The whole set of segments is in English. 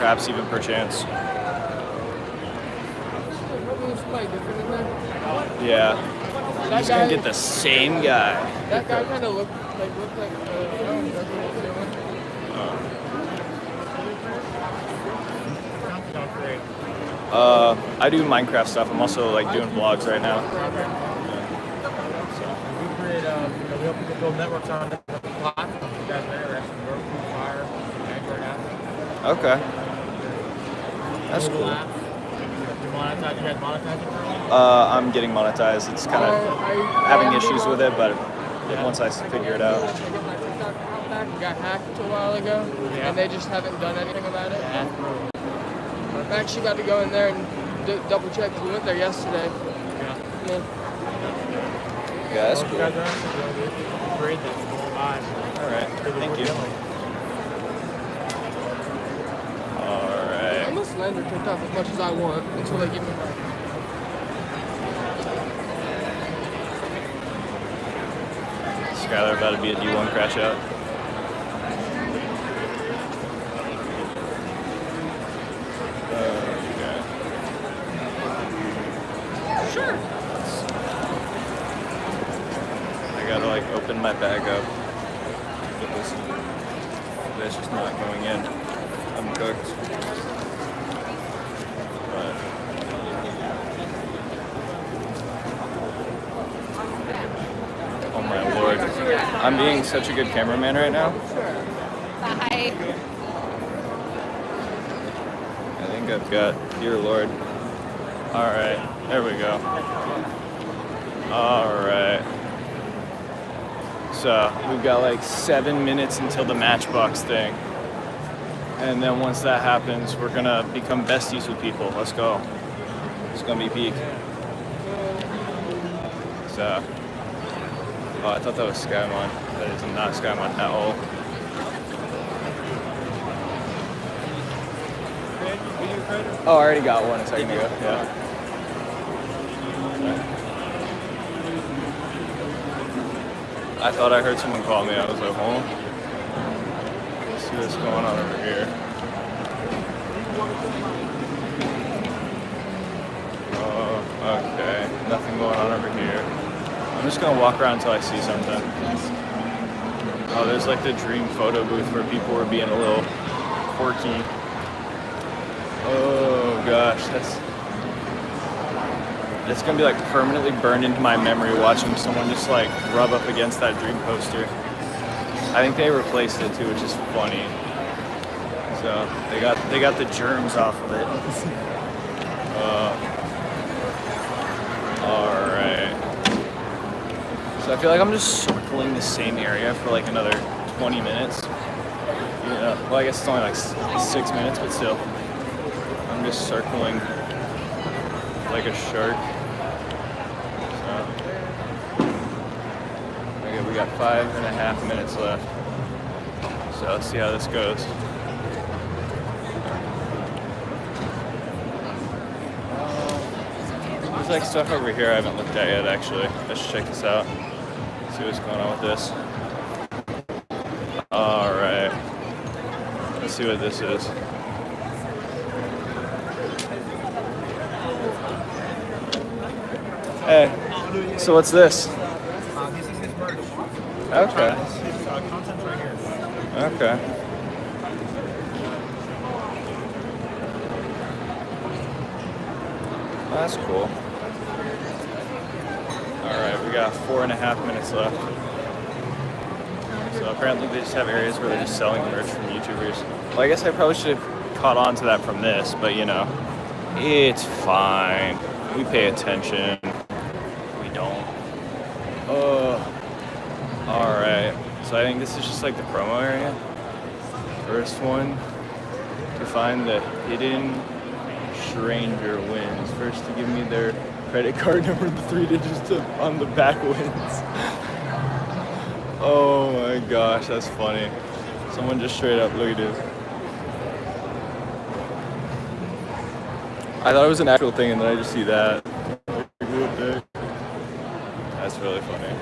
perhaps even perchance. Yeah. He's gonna get the same guy. That guy kind of looked like I do Minecraft stuff. I'm also like doing vlogs right now. We create, we help people build networks on different platforms. You guys are interested in Roku, Fire, Android apps. Okay. That's cool. You guys monetizing? I'm getting monetized. It's kind of having issues with it, but once I figure it out. Got hacked a while ago, and they just haven't done anything about it. I'm actually about to go in there and double check. We went there yesterday. Yeah, that's cool. Alright, thank you. Alright. I'm gonna slander TikTok as much as I want until they give me money. Skylar about to be a D1 crash out. Okay. Sure. I gotta like open my bag up. Get this. That's just not going in. I'm cooked. But oh my lord. I'm being such a good cameraman right now. Bye. I think I've got, dear Lord. Alright, there we go. Alright. So, we've got like 7 minutes until the Matchbox thing. And then once that happens, we're gonna become besties with people. Let's go. It's gonna be peak. So, oh, I thought that was Skymon. That is not Skymon at all. Oh, I already got one a second ago. Yeah. I thought I heard someone call me. I was like, hold on. Let's see what's going on over here. Oh, okay. Nothing going on over here. I'm just gonna walk around until I see something. Oh, there's like the dream photo booth where people were being a little quirky. Oh gosh, that's gonna be like permanently burned into my memory watching someone just like rub up against that dream poster. I think they replaced it too, which is funny. So they got the germs off of it. All right. So I feel like I'm just circling the same area for like another 20 minutes. Yeah. Well, I guess it's only like 6 minutes, but still. I'm just circling like a shark. So, okay, we got 5.5 minutes left. So let's see how this goes. There's like stuff over here I haven't looked at yet, actually. Let's check this out. See what's going on with this. All right. Let's see what this is. Hey, so what's this? This is his merch. Okay. His content's right here. Okay. Well, that's cool. Alright, we got 4.5 minutes left. So apparently they just have areas where they're just selling merch from YouTubers. Well, I guess I probably should have caught on to that from this, but you know, it's fine. We pay attention. We don't. Alright. So I think this is just like the promo area. First one to find the hidden stranger wins. First to give me their credit card number, the 3 digits on the back wins. Oh my gosh, that's funny. Someone just straight up, look at this. I thought it was an actual thing and then I just see that. That's really funny.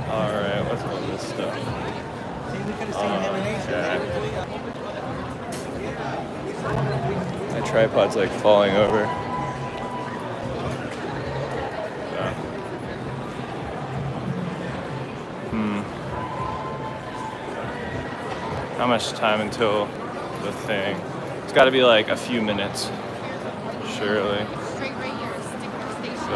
Alright, what's all this stuff? tripod's like falling over. How much time until the thing? It's got to be like a few minutes, surely. Straight right here, stick station. So.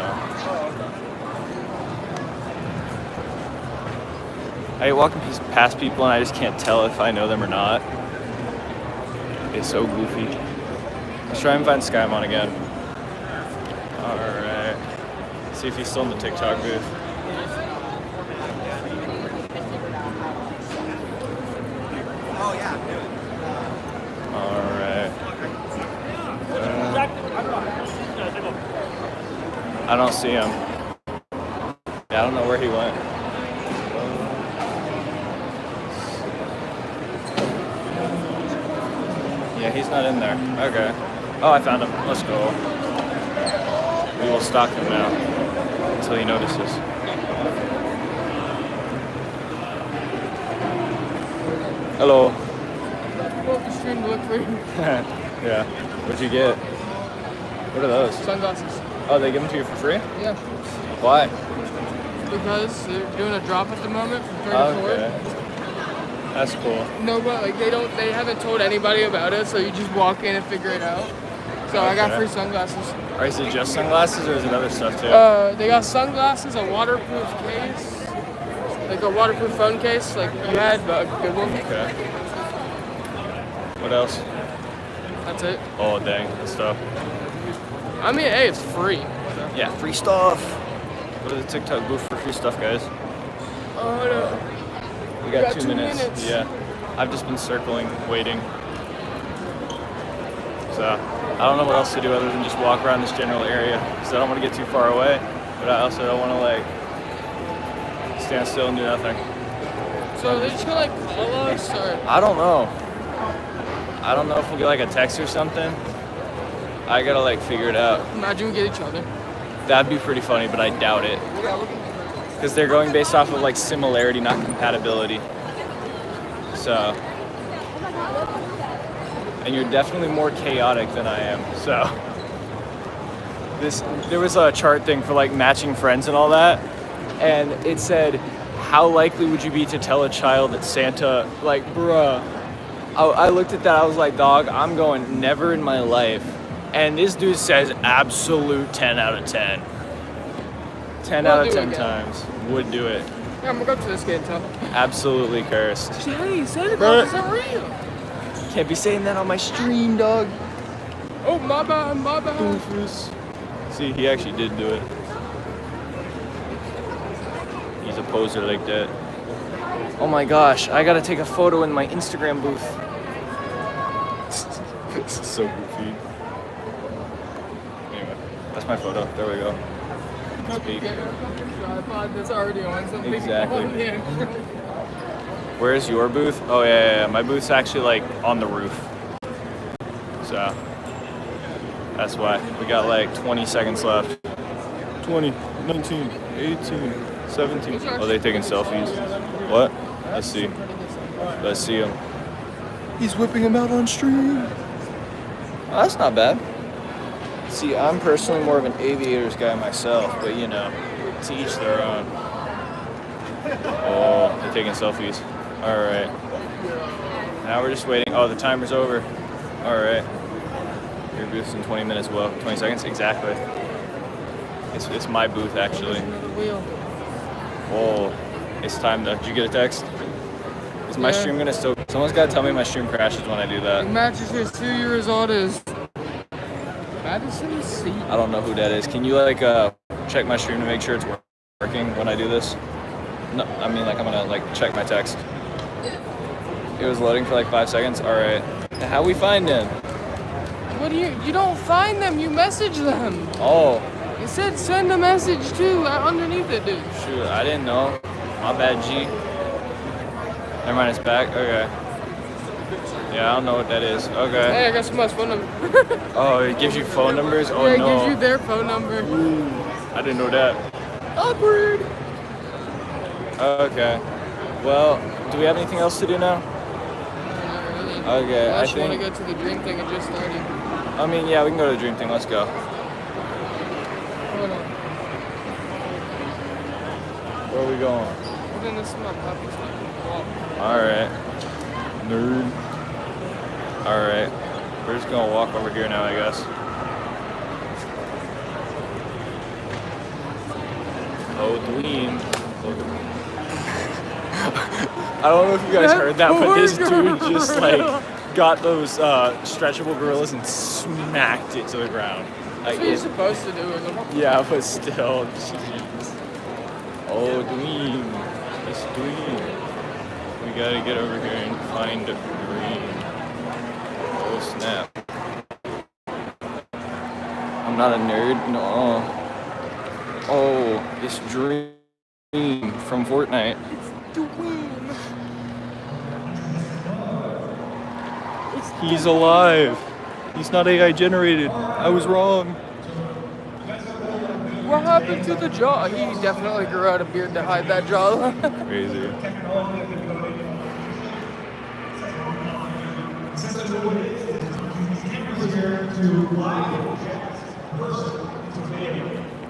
I walk past people and I just can't tell if I know them or not. It's so goofy. Let's try and find Skymon again. Alright. See if he's still in the TikTok booth. Alright. I don't see him. Yeah, I don't know where he went. Yeah, he's not in there. Okay. Oh, I found him. Let's go. We will stalk him now until he notices. Hello. Well, the stream to look for you. Yeah. What'd you get? What are those? Sunglasses. Oh, they give them to you for free? Yeah. Why? Because they're doing a drop at the moment from 34. Okay. That's cool. No, but like they haven't told anybody about it, so you just walk in and figure it out. So I got Okay. free sunglasses. Or is it just sunglasses or is it other stuff too? They got sunglasses, a waterproof case, like a waterproof phone case, like you had, but a good one. Okay. What else? That's it. Oh, dang. Good stuff. I mean, hey, it's free. Yeah, free stuff. Go to the TikTok booth for free stuff, guys. Oh no. We got got 2 2 minutes. minutes. Yeah. I've just been circling, waiting. So, I don't know what else to do other than just walk around this general area. Because I don't want to get too far away. But I also don't want to, like, stand still and do nothing. So they just gonna like call us or? I don't know. I don't know if we'll get, like, a text or something. I gotta, like, figure it out. Imagine we get each other. That'd be pretty funny, but I doubt it. Because they're going based off of like similarity, not compatibility. So, and you're definitely more chaotic than I am. So, there was a chart thing for like matching friends and all that, and it said, how likely would you be to tell a child that Santa, like, bruh. I looked at that, I was like, dog, I'm going never in my life. And this dude says absolute 10 out of 10. 10 We'll out do of it 10 again. times would do it. Yeah, I'm gonna go up to this kid and tell him. Absolutely cursed. Hey, Santa Claus isn't real. Can't be saying that on my stream, dog. Oh, my bad, my bad. Doofus. See, he actually did do it. He's a poser like that. Oh my gosh, I gotta take a photo in my Instagram booth. This is so goofy. Anyway, that's my photo. There we go. Speak. Tripod that's already on something. Exactly. Oh, yeah. Where's your booth? Oh yeah. My booth's actually like on the roof. So that's why. We got like 20 seconds left. 20, 19, 18, 17. Oh, they taking selfies. What? Let's see. Let's see him. He's whipping him out on stream. Oh, that's not bad. See, I'm personally more of an aviators guy myself, but you know, to each their own. Oh, they're taking selfies. All right. Now we're just waiting. Oh, the timer's over. All right. Your booth's in 20 minutes. Well, 20 seconds exactly. It's my booth actually. Another wheel. Oh, it's time to. Did you get a text? Is my Yeah. stream gonna still? Someone's gotta tell me my stream crashes when I do that. Manchester's 2 years old is Madison C. I don't know who that is. Can you like check my stream to make sure it's working when I do this? No, I mean like I'm gonna like check my text. It was loading for like 5 seconds. All right. How we find him? What do you don't find them, you message them. Oh, It said send a message too underneath it, dude. shoot, I didn't know. My bad, G. Never mind, it's back. Okay. Yeah, I don't know what that is. Okay. Hey, I got somebody's phone number. Oh, it gives you phone numbers? Oh Yeah, it no. gives you their phone number. Ooh, I didn't know that. Awkward. Okay. Well, do we have anything else to do now? Okay, I Unless you want to think. go to the dream thing, it just started. I mean, yeah, we can go to the dream thing. Let's go. Hold on. Where are we going? And then this is my puppy's walk. Alright. Nerd. Alright. We're just gonna walk over here now, I guess. Oh, Dween. I don't know if you guys heard that, but this dude just like got those stretchable gorillas and smacked it to the ground. That's what you're supposed to do with them. Yeah, but still, jeez. Oh, Dween. It's Dween. We gotta get over here and find Green. Oh, snap. I'm not a nerd, no. Oh, it's Dream from Fortnite. He's alive. He's not AI generated. I was wrong. What happened to the jaw? He definitely grew out a beard to hide that jaw. Crazy.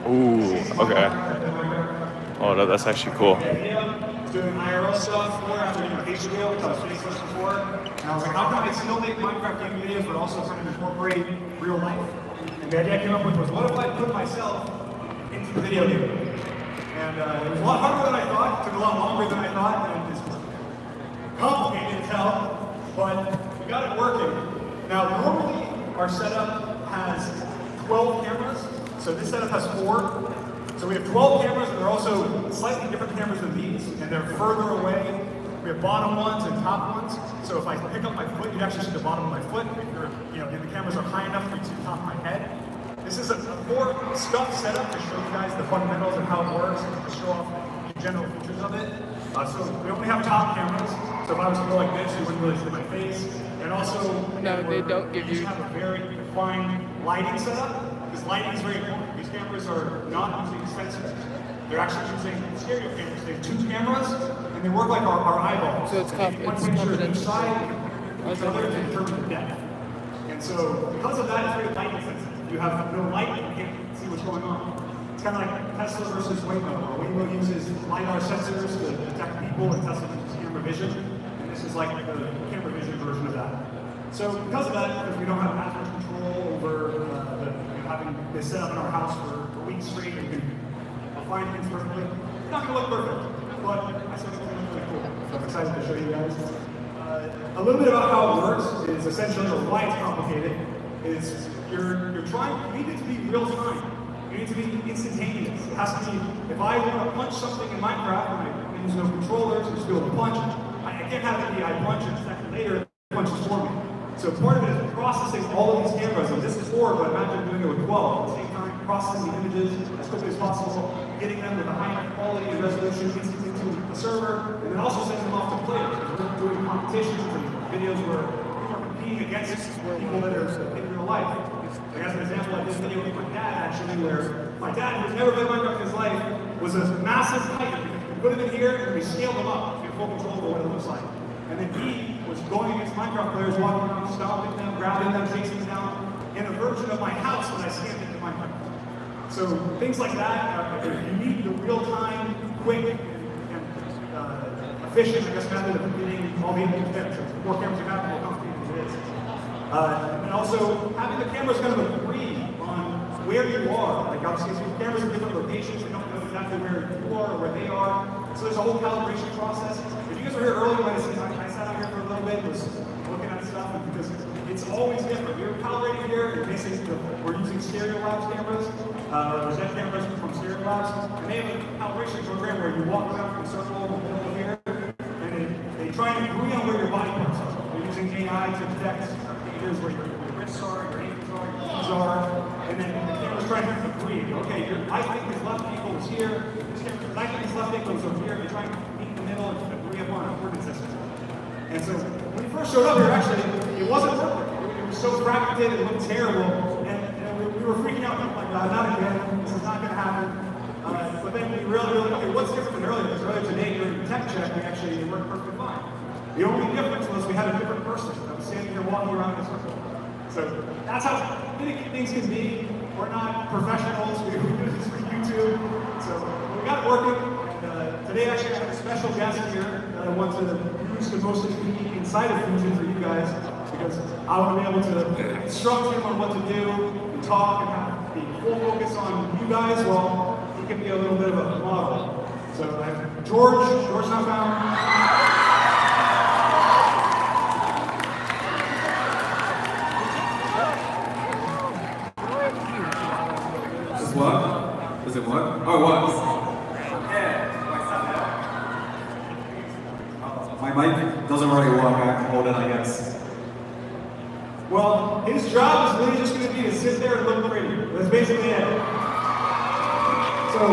Ooh, okay. Oh, that's actually cool. Doing IRL stuff before after HBO, which I was doing first before. And I was like, how can I still make Minecraft gaming videos but also kind of incorporate real life? And the idea I came up with was, what if I put myself into the video game? And it was a lot harder than I thought, it took a lot longer than I thought, and it's complicated as hell, but we got it working. Now, normally our setup has 12 cameras, so this setup has 4. So we have 12 cameras, and they're also slightly different cameras than these, and they're further away. We have bottom ones and top ones. So if I pick up my foot, you'd actually see the bottom of my foot. If you're, if the cameras are high enough for you to see the top of my head. This is a more stuffed setup to show you guys the fundamentals and how it works, and to show off the general features of it. So we only have top cameras. So if I was to go like this, you wouldn't really see my face. And also, No, they don't give you. have a very defined lighting setup. Because lighting is very important. These cameras are not using sensors. They're actually using stereo cameras. They have 2 cameras, and they work like our eyeballs. So it's one picture of each confidential. side, and the other to determine the depth. And so, because of that, it's very light sensitive. You have no light, you can't see what's going on. It's kind of like Tesla versus Waymo. Waymo uses LiDAR sensors to detect people, and Tesla uses camera vision. And this is like the camera vision version of that. So, because of that, because we don't have as much control over having this set up in our house for weeks straight, you can find things perfectly. It's not going to look perfect, but I still think it's going to look really cool. So I'm excited to show you guys. A little bit about how it works is essentially, or why it's complicated, is you need it to be real time. You need to be instantaneous. It has to be, if I want to punch something in Minecraft and I use no controllers, I just be able to punch, I can't have it be I punch and a second later it punches for me. So part of it is processing all of these cameras, and this is 4, but imagine doing it with 12 at the same time, processing the images as quickly as possible, getting them with a high enough quality and resolution into the server, and then also sending them off to players. We're doing competitions and videos where people are competing against people that are in real life. Like as an example, I did a video with my dad actually, where my dad, who's never been Minecraft in his life, was a massive hiker. We put him in here and we scaled him up to get full control over what it looks like. And then he was going against Minecraft players, walking around, stomping them, grabbing them, chasing them down, in a version of my house when I scanned into Minecraft. So things like that, you need the real-time, quick, and efficient, I guess, method of getting all the images together. So the more cameras you have, the more complicated it is. And also, having the cameras kind of agree on where you are. Like obviously, if cameras in different locations, they don't know exactly where you are or where they are. So there's a whole calibration process. If you guys were here earlier when I sat out here for a little bit, was looking at stuff, and because it's always different. We're calibrating here, and basically we're using Stereo Labs cameras, or Zen cameras from Stereo Labs, and they have a calibration program where you walk around the circle in the middle of here, and they try and agree on where your body parts are. They're using AI to detect areas where your wrists are, your ankles are, your knees are, and then the camera's trying to agree. Okay, I think his left ankle is here, I think his left ankle is over here, you're trying to meet in the middle and agree upon a coordinate system. And so when we first showed up here, actually, it wasn't working. It was so fragmented, it looked terrible, and we were freaking out. Like, not again, this is not going to happen. But then we really, okay, what's different than earlier? Because earlier today, during the tech check, it worked perfectly fine. The only difference was we had a different person that was standing here walking around in a circle. So that's how finicky things can be. We're not professionals. We do this for YouTube. So we got it working. And today actually I have a special guest here that I want to use to mostly be inside of Fusion for you guys, because I want to be able to instruct him on what to do and talk and have the full focus on you guys while he can be a little bit of a model. So I have George Southbound. What? Does it work? Oh, what? Yeah. My mic doesn't really work. I have to hold it, I guess. Well, his job is really just going to be to sit there and look pretty. That's basically it. So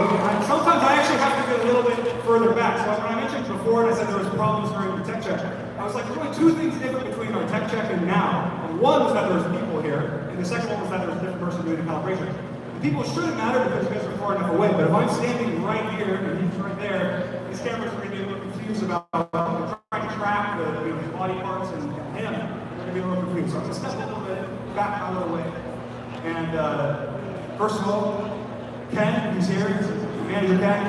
sometimes I actually have to get a little bit further back. So when I mentioned before and I said there was problems during the tech check, I was like, there's only two things different between our tech check and now. And one was that there was people here, and the second one was that there was a different person doing the calibration. The people shouldn't matter because you guys are far enough away, but if I'm standing right here and he's right there, these cameras are going to be a little confused about trying to track the body parts and him. They're going to be a little confused. So I'm going to step a little bit back out of the way. And first of all, Ken, who's here, manager Ken.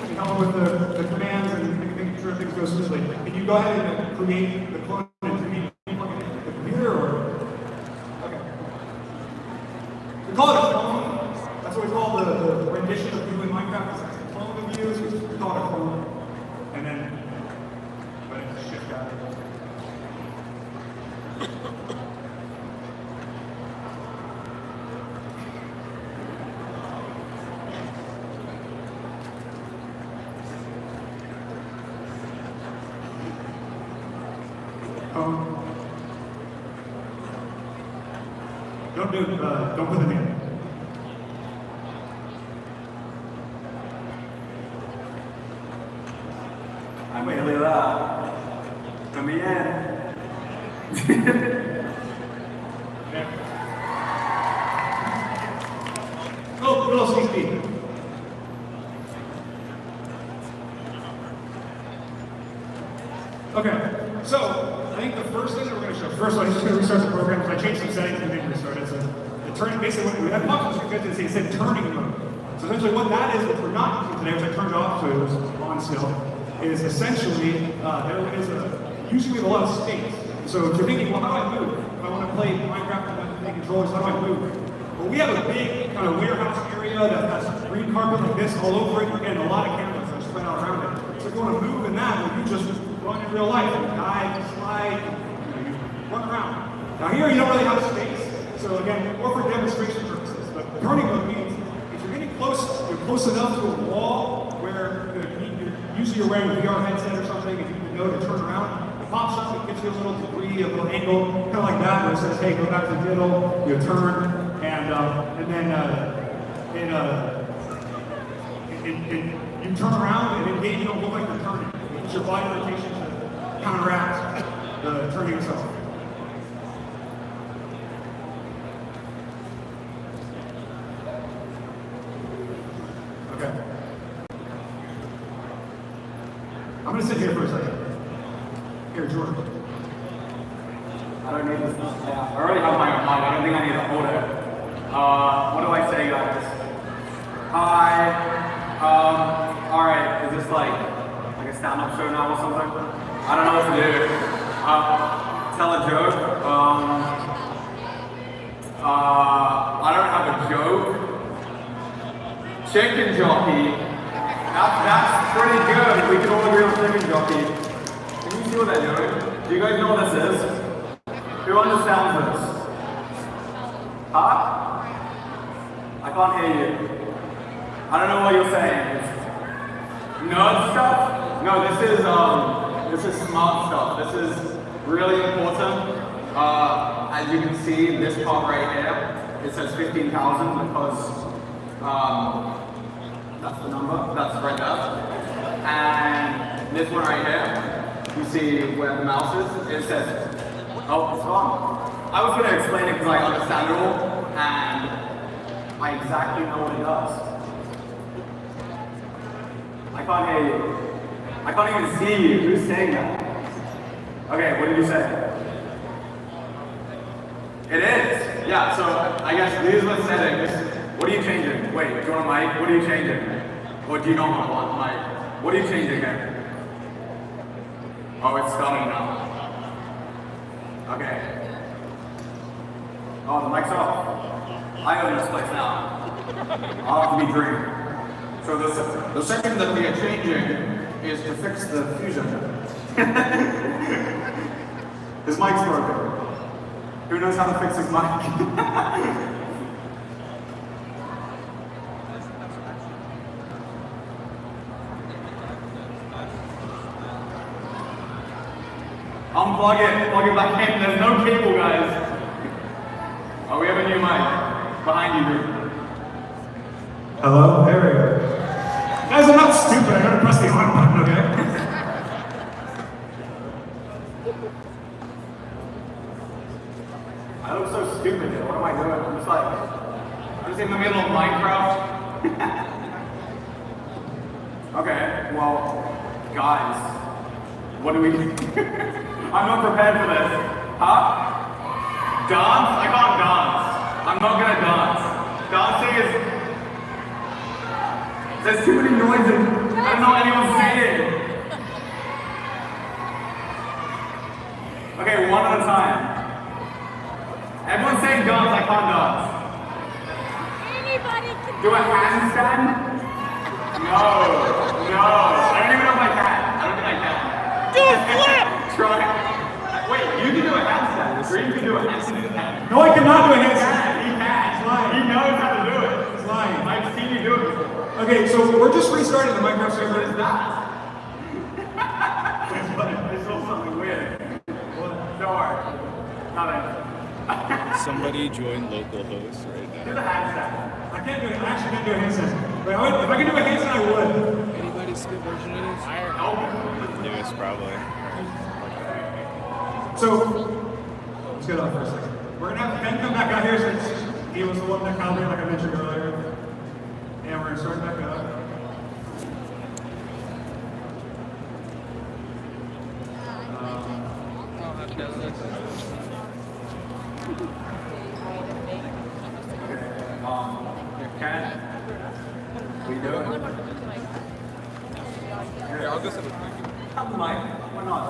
Can help with the commands and making sure things go smoothly. Can you go ahead and create the clone and 3D the computer or? We call it a clone. That's what we call the rendition of you in Minecraft. It's a clone of you, so we call it a clone. And then, go ahead and shift out. Don't put them in. I'm really loud. Come in. Little sneak peek. Okay, so I think the first thing that we're going to show, first I'm just going to restart the program because I changed some settings and didn't restart it. So the turning, basically what we had options it said turning mode. So essentially what that is, which we're not using today, which I turned off so it was on still, is essentially there is usually a lot of space. So if you're thinking, well, how do I move? If I want to play Minecraft and play controllers, how do I move? Well, we have a big kind of warehouse area that has green carpet like this all over it, and a lot of cameras that are spread out around it. So if you want to move in that, well, you just run in real life. You dive, you slide, you run around. Now here you don't really have space, so again, more for demonstration purposes. But turning mode means if you're getting close, you're close enough to a wall where usually you're wearing a VR headset or something, and you can go to turn around. It pops up, it gives you a little degree, a little angle, kind of like that, where it says, hey, go back to the middle, you turn, and then you turn around, and in game you don't look like you're turning. It's your body rotation to counteract the turning itself. Okay. I'm going to sit here for a second. Here, Jordan. I don't need this. I already have my own mic. I don't think I need to hold it. What do I say, guys? Hi. Alright, is this like a stand-up show now or something? I don't know what to do. Tell a joke. I don't have a joke. Chicken jockey. That's pretty good. We can all agree on chicken jockey. Can you see what they're doing? Do you guys know what this is? Who understands this? Huh? I can't hear you. I don't know what you're saying. Nerd stuff? No, this is smart stuff. This is really important. As you can see, this part right here, it says 15,000 because that's the number. That's right there. And this one right here, you see where the mouse is. It says, oh, it's gone. I was going to explain it because I understand it all, and I exactly know what it does. I can't hear you. I can't even see you. Who's saying that? Okay, what did you say? It is. Yeah, so I guess these are the settings. What are you changing? Wait, do you want a mic? What are you changing? Or do you not want a mic? What are you changing here? Oh, it's starting now. Okay. Oh, the mic's off. I own this place now. I'll have to be green. So the second that we are changing is to fix the fusion. His mic's broken. Who knows how to fix his mic? Unplug it, plug it back in. There's no cable, guys. Oh, we have a new mic behind you, Drew. Hello? There we go. Guys, I'm not stupid. I gotta press the on button, okay? I look so stupid here. What am I doing? I'm just in the middle of Minecraft. Okay, well, guys, what do we do? I'm not prepared for this. Huh? Dance? I can't dance. I'm not gonna dance. Dancing is... There's too many noises. I don't know what anyone's saying. Okay, one at a time. Everyone's saying dance, I can't dance. Anybody can Do a handstand? No. I don't even know if I can. I don't think I can. do a flip. Try. Wait, you can do a handstand. Green can do a handstand. No, I cannot do a handstand. He can. He knows how to do it. He's lying. I've seen you do it before. Okay, so we're just restarting the Minecraft server. What is that? I saw something weird. Well, don't worry. Nothing. Somebody join local host right now. Do the handstand. I can't do it. I actually can't do a handstand. But if I could do a handstand, I would. Anybody skip version of this? Newest, probably. So, let's get off for a second. We're gonna have Ben come back out here since he was the one that called me, like I mentioned earlier. And we're gonna start back up. I'll have to do this. Can we do it? Here, I'll go sit with you. Have the mic. Why not?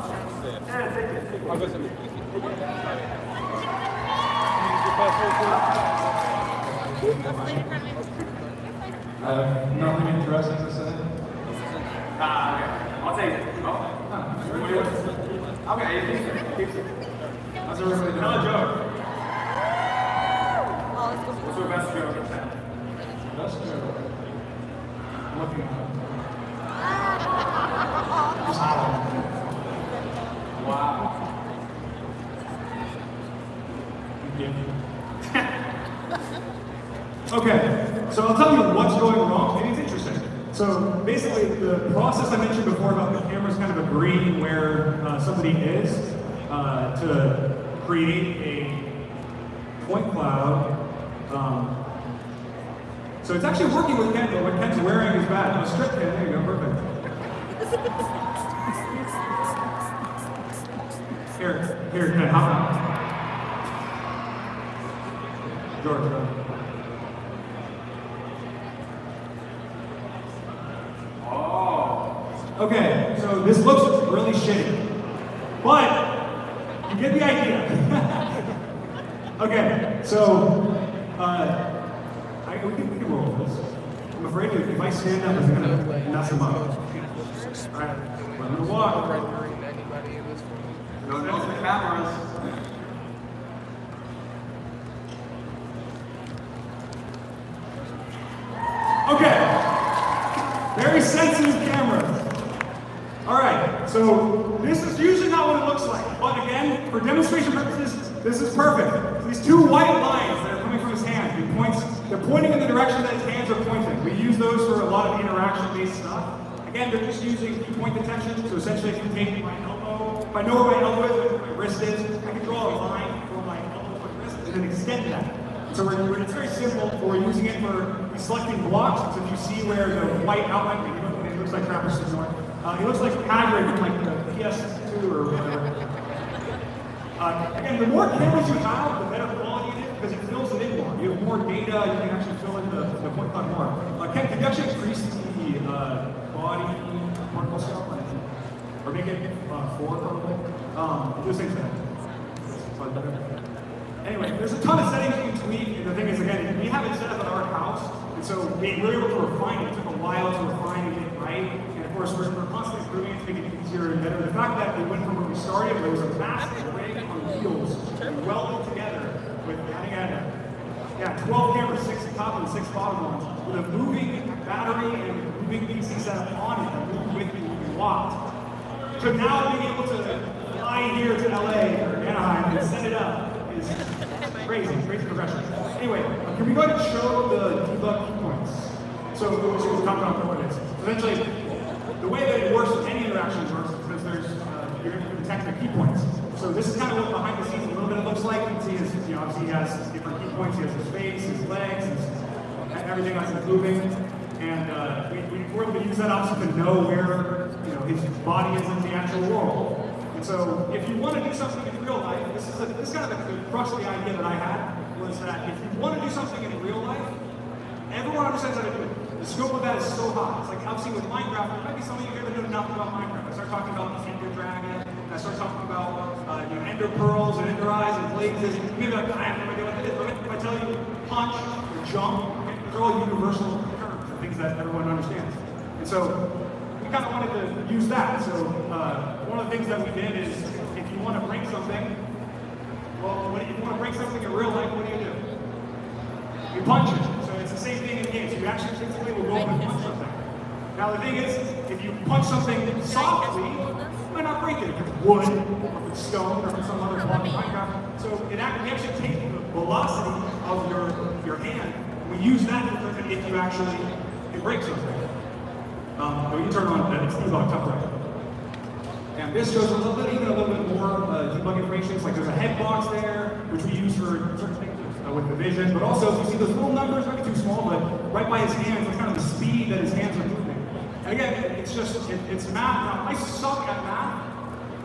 Yeah, take it. I'll go sit with you. Nothing interesting to say. Okay. I'll take it. Oh. Okay, you keep it. How's everybody doing? Another joke. Oh, let's go. What's your best joke? That's good. Looking up. Wow. Okay, so I'll tell you what's going wrong. Maybe it's interesting. So basically, the process I mentioned before about the cameras kind of agreeing where somebody is to create a point cloud. So it's actually working with Ken, but what Ken's wearing is bad. No, strip Ken, there you go, perfect. Here, Ken, hop on. George, go. Okay, so this looks really shitty, but you get the idea. Okay, so we can roll with this. I'm afraid if I stand up, it's gonna mess him up. All right, I'm gonna walk. Rendering anybody in this one. Don't know the cameras. Okay, very sensitive cameras. All right, so this is usually not what it looks like, but again, for demonstration purposes, this is perfect. These two white lines that are coming from his hand, they're pointing in the direction that his hands are pointing. We use those for a lot of interaction-based stuff. Again, they're just using point detection, so essentially if you take my elbow, if I know where my elbow is, where my wrist is, I can draw a line from my elbow to my wrist and then extend that. So it's very simple, but we're using it for selecting blocks. So if you see where the white outline, it looks like Trappist North. It looks like Hagrid from like the PS2 or whatever. Again, the more cameras you have, the better quality it is because it fills it in more. You have more data, you can actually fill in the point cloud more. Ken, could you actually increase the body particle scale? Or make it 4 probably? Do the same thing. Anyway, there's a ton of settings you can tweak, and the thing is, again, we have it set up at our house, and so we were able to refine it. It took a while to refine and get it right, and of course, we're constantly improving it to make it easier and better. The fact that we went from where we started, there was a massive rig on wheels, welded together with, 12 cameras, 6 top and 6 bottom ones, with a moving battery and moving PC setup on it that moved with you when you walked. So now being able to fly here to LA or Anaheim and set it up is crazy progression. Anyway, can we go ahead and show the debug key points? So we'll talk about what it is. Eventually, the way that it works with any interaction works is because there's you're going to detect the key points. So this is kind of what behind the scenes a little bit it looks like. You can see his, obviously he has different key points. He has his face, his legs, everything else is moving. And we're able to use that option to know where his body is in the actual world. And so if you want to do something in real life, this is kind of the crux of the idea that I had, was that if you want to do something in real life, everyone understands how to do it. The scope of that is so high. It's like obviously with Minecraft, there might be some of you here that know nothing about Minecraft. I start talking about the Ender Dragon, and I start talking about Ender Pearls and Ender Eyes and Blazes. Maybe like, I have no idea what that is, but if I tell you punch or jump, those are all universal terms, things that everyone understands. And so we kind of wanted to use that. So one of the things that we did is, if you want to break something, well, if you want to break something in real life, what do? You punch it. So it's the same thing in games. You actually physically will go up and punch something. Now the thing is, if you punch something softly, you might not break it. If it's wood, or if it's stone, or if it's some other block in Minecraft. So we actually take the velocity of your hand, and we use that to determine if you actually can break something. When you turn on it's debug top right. And this shows a little bit more debug information. It's like there's a head box there, which we use for certain things with the vision. But also, if you see those little numbers, maybe too small, but right by his hands, it's kind of the speed that his hands are moving. And again, it's math. Now, I suck at math,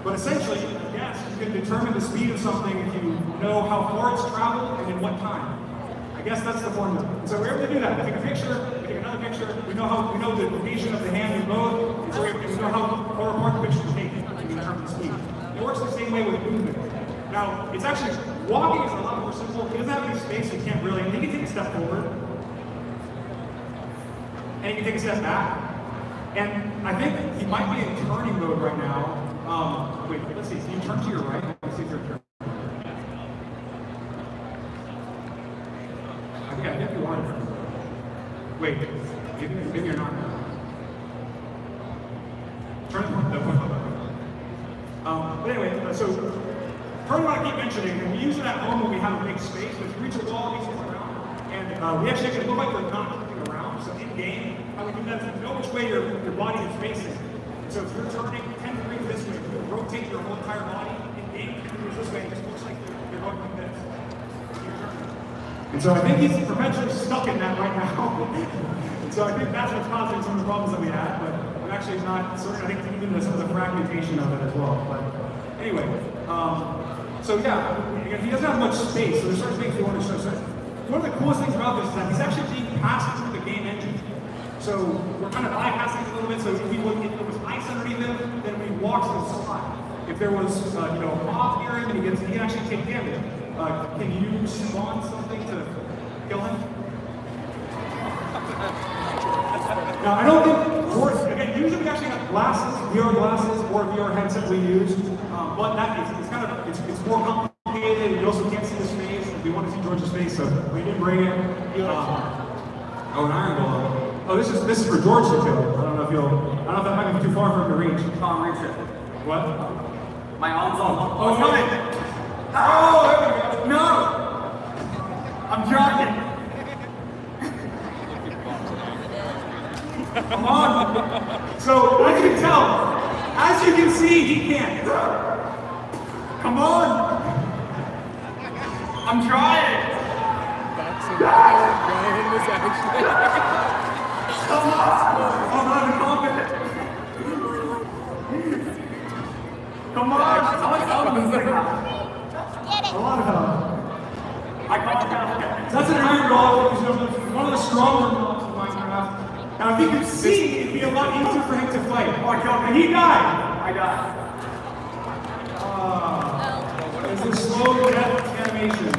but essentially, yes, you can determine the speed of something if you know how far it's traveled and in what time. I guess that's the formula. And so we're able to do that. We take a picture, we take another picture, we know the location of the hand in both, and so we know how far apart the picture is taken in terms of speed. It works the same way with movement. Now, it's actually, walking is a lot more simple. He doesn't have any space, you can't really, he can take a step forward, and he can take a step back. And I think he might be in turning mode right now. Wait, let's see, can you turn to your right? Let's see if you're turning. Okay, I think you are. Wait, maybe you're not now. Turn the point up. But anyway, so turn what I keep mentioning, and we use it at home when we have a big space, but if you reach a wall, these things around, and we actually can look like we're not looking around. So in game, how we do that is you know which way your body is facing. And so if you're turning 10 degrees this way, you rotate your whole entire body. In game, 10 degrees this way, it just looks like you're going like this. And so I think he's perpetually stuck in that right now. And so I think that's what's causing some of the problems that we had, but I'm actually not certain. I think even some of the fragmentation of it as well. But anyway, so yeah, he doesn't have much space, so there's certain things we want to show. So one of the coolest things about this is that he's actually being passed through the game engine. So we're kind of bypassing it a little bit, so if there was ice underneath him, then when he walks, he'll slide. If there was off near him, he can actually take damage. Can you spawn something to kill him? Now, I don't think, again, usually we actually have glasses, VR glasses, or VR headset we use, but it's more complicated. You also can't see his face. We want to see George's face, so we didn't bring it. An iron ball. Oh, this is for George to kill. I don't know if that might be too far for him to reach. Can't reach it. What? My arm's on. Oh, no! Oh, there we go. No! I'm jogging. Come on. So, as you can see, he can't. Come on. I'm trying. Brian was actually. Come on. I'm not confident. Come on. lot easier for him to fight. Oh, and he died. I died. It's a slow death animation.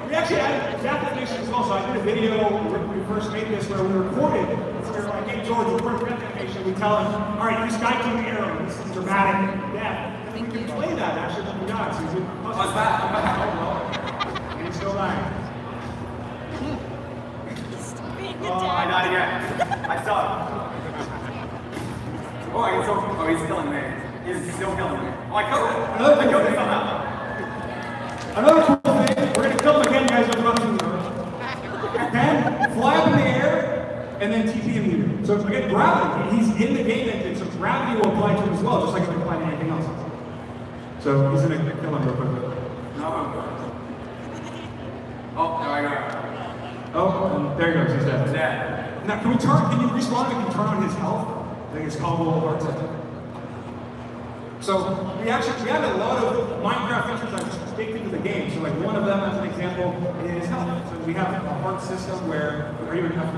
We actually added death animation as well, so I did a video when we first made this where we recorded. So I gave George a recorded death animation. We tell him, all right, this guy took an arrow. This is dramatic death. And we can play that actually when we got it. So he's What's that? and he's still dying. I died again. I suck. Oh, I can still. Oh, he's killing me. He's still killing me. Oh, I killed him. I killed him somehow. Another cool thing, we're going to kill him again, guys, with rushing. Then fly up in the air, and then TP immediately. So again, gravity, he's in the game engine, so gravity will apply to him as well, just like it can apply to anything else. So he's going to kill him real quick. No. Oh, there I go. Oh, and there he goes, he's dead. Dead. Now, can you respawn and can you turn on his health? I think it's called World War II. So we added a lot of Minecraft features that are just baked into the game. So like one of them, as an example, is health. So we have a heart system where, are you in health?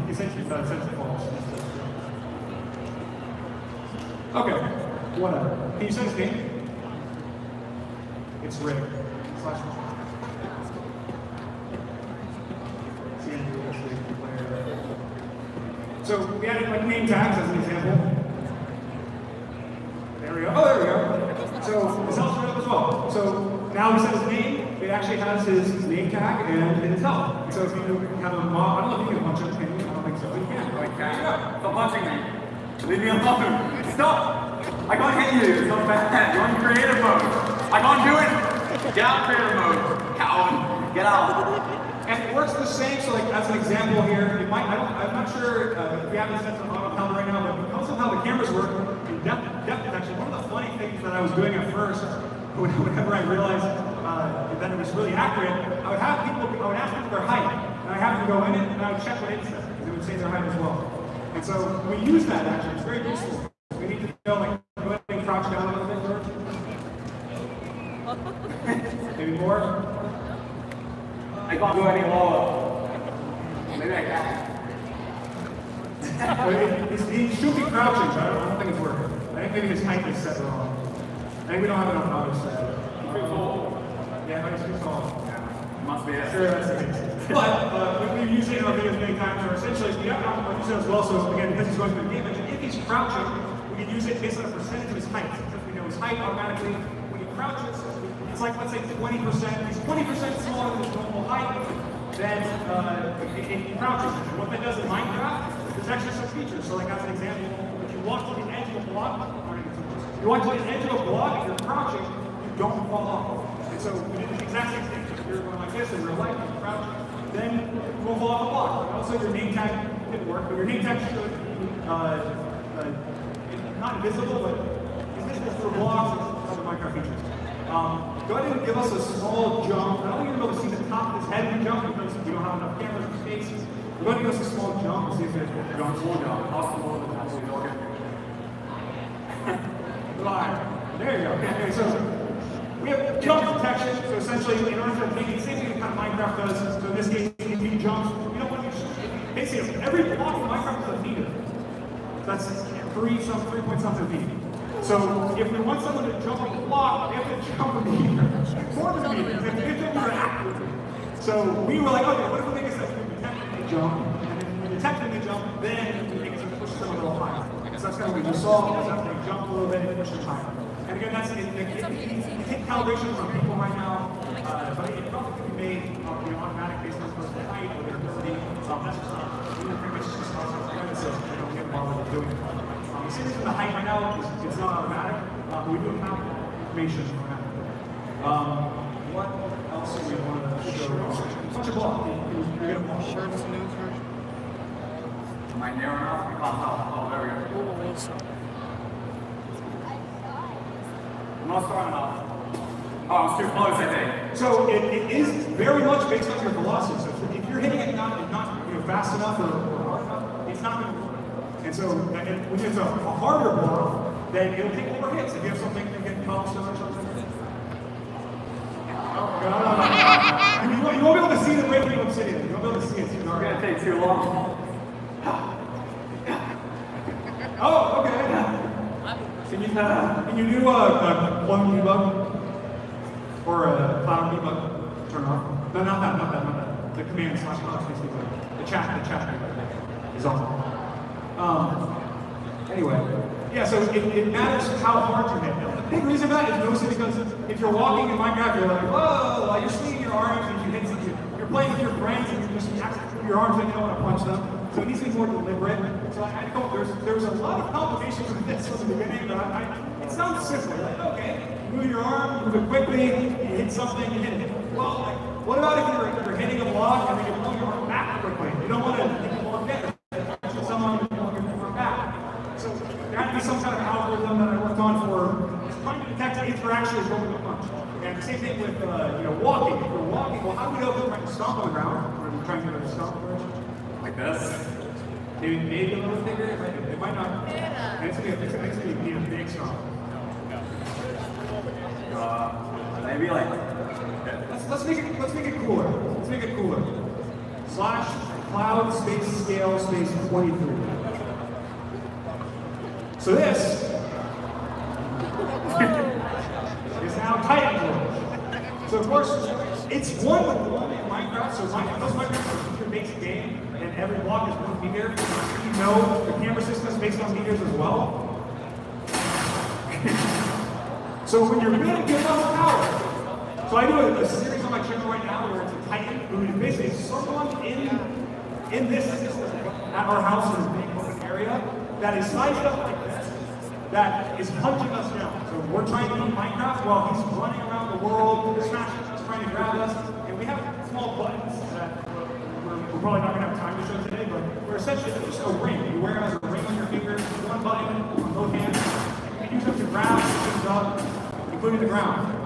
Essentially, that's false. Okay, whatever. Can you say his name? It's Rick. So we added like name tags as an example. There we go. Oh, there we go. So his health showed up as well. So now we set his name. It actually has his name tag and his health. So if you have a mob, I don't know if you can punch him. Can you? I don't think so. You can. I can't. Stop punching me. Leave me alone. Stop. I can't hit you. It's not bad. You're in creative mode. I can't do it. Get out of creative mode. Coward. Get out. And it works the same, so like as an example here, it might, I'm not sure if we have this set on auto count right now, but because of how the cameras work, in depth detection, one of the funny things that I was doing at first, whenever I realized that it was really accurate, I would ask people their height, and I have to go in it, and I would check what it says, because it would say their height as well. And so we use that actually, it's very useful. We need to know, like, go ahead and crouch down a little bit, George. Maybe more? I can't do any lower. Maybe I can. He should be crouching, but I don't think it's working. I think maybe his height is set wrong. I think we don't have enough autos set. Pretty cool. Yeah, but it's too tall. Must be it. Sure, that's the case. But we've used it in our videos many times, or essentially, we have to use it as well. So again, because he's going through the game engine, if he's crouching, we can use it based on a percentage of his height. Because we know his height automatically. When he crouches, it's like, let's say 20%. He's 20% smaller than his normal height. Then it crouches. And what that does in Minecraft, there's actually some features. So like as an example, if you walk to the edge of a block, you walk to the edge of a block and you're crouching, you don't fall off. And so we did the exact same thing. If you're going like this in real life, you're crouching, then you won't fall off the block. And also your name tag didn't work, but your name tag should not invisible, but invisible for blocks and other Minecraft features. Go ahead and give us a small jump. I don't think you're able to see the top of his head when you jump because we don't have enough cameras or space. Go ahead and give us a small jump and see if it's going slow down. Possible that that's what you're Live. There you go. Okay, so we have jump detection. So essentially, in order to make it the same thing that kind of Minecraft does, so in this case, if you jump, you know what? Basically, every block in Minecraft is a meter. That's 3 point something feet. So if we want someone to jump on the block, they have to jump a meter. More than a meter. They have to get them accurately. So we were like, okay, what if we make it so we detect them, they jump, and then when we detect them, they jump, then we make it so we push them a little higher. So that's kind of what we just saw, is after they jump a little bit, and push them higher. And again, that's it take calibration from people right now, but it probably could be made automatic based on personal height or their ability. That's just not, pretty much just not so they don't get involved with doing it. The same reason the height right now is it's not automatic, but we do have information on that. What else do we want to show? Punch a ball. You get a ball. Shirts news version. Am I narrow enough? I can't tell. Oh, there we go. I'm not strong enough. Oh, it's too close, I think. So it is very much based on your velocity. So if you're hitting it not fast enough or hard enough, it's not going to work. And so when it's a harder ball, then it'll take more hits. If you have something that can cobblestone or something. Oh, God. You won't be able to see the break when you obsidian. You won't be able to see it. It's gonna take too long. Oh, okay. Can you do a plum debug? Or a cloud debug? Turn off. No, not that. The command / space debug. The chat debug is on. Anyway. Yeah, so it matters how hard you hit. The big reason for that is mostly because if you're walking in Minecraft, you're like, whoa, while you're swinging your arms and you hit something, you're playing with your friends and you're just acting your arms and you don't want to punch them. So it needs to be more deliberate. So I know there's a lot of complications with this from the beginning, but it sounds simple. You're like, okay, you move your arm, you move it quickly, you hit something, you hit it. Well, like, what about if you're hitting a block and then you pull your arm back quickly? You don't want to hit the block again. Someone you want your arm back. So there had to be some kind of algorithm that I worked on for trying to detect if you're actually going to punch. And the same thing with walking. If you're walking, well, how do we know if we're trying to stomp on the ground? Or we're trying to get a stomp first? Like this. Maybe a little bigger. It might not. It's going to be a big stomp. Maybe like. Let's make it cooler. Let's make it cooler. / cloud space scale space 23. So this is how Titan works. So of course, it's 1-to-1 in Minecraft. So those Minecraft are a feature-based game, and every block is 1 meter. You know the camera system is based on meters as well. So when you're really good on power, so I do a series on my channel right now where it's a Titan who is basically someone in this system at our house in this big open area that is sized up like this, that is punching us down. So we're trying to beat Minecraft while he's running around the world, smashing us, trying to grab us, and we have small buttons that we're probably not going to have time to show today, but we're essentially just a ring. You wear it as a ring on your finger, one button on both hands. You can use them to grab things up, including the ground.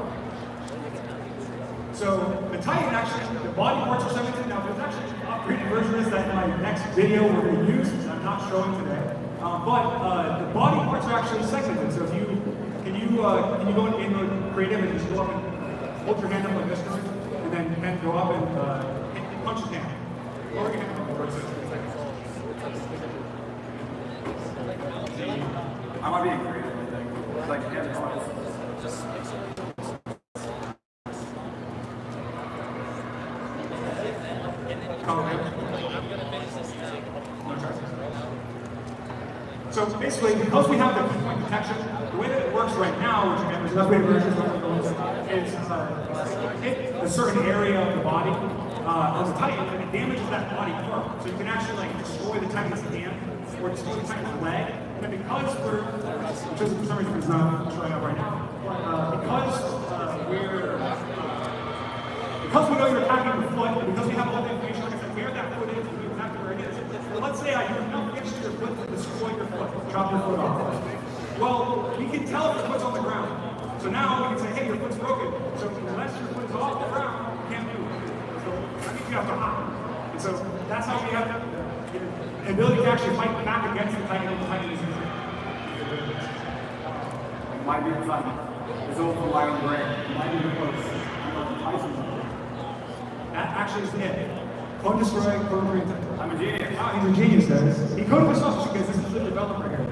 So the Titan actually, the body parts are segmented. Now there's actually an upgraded version of this that in my next video we're going to use, that I'm not showing today. But the body parts are actually segmented. So if you can you go into creative and just go up and hold your hand up like this, and then go up and punch the hand. Or you can I might be creative. It's like just. So basically, because we have the point detection, the way that it works right now, which again, there's another way to version is hit a certain area of the body on the Titan, and it damages that body part. So you can actually like destroy the Titan's hand or destroy the Titan's leg. And then because which is for some reason it's not showing up right now, because we know you're attacking the foot, and because we have all the information, like I said, where that foot is, we know exactly where it is. But let's say I do enough damage to your foot to destroy your foot, chop your foot off. Well, we can tell if your foot's on the ground. So now we can say, hey, your foot's broken. So unless your foot is off the ground, you can't move it. So that means you have to hop. And so that's how we have the ability to actually fight back against the Titan when the Titan is in there. Might be fun. It's all for my own brain. Might be close. That actually is it. Code destroy, code create. I'm a genius. Oh, he's a genius, guys. He coded this off because this is the developer here.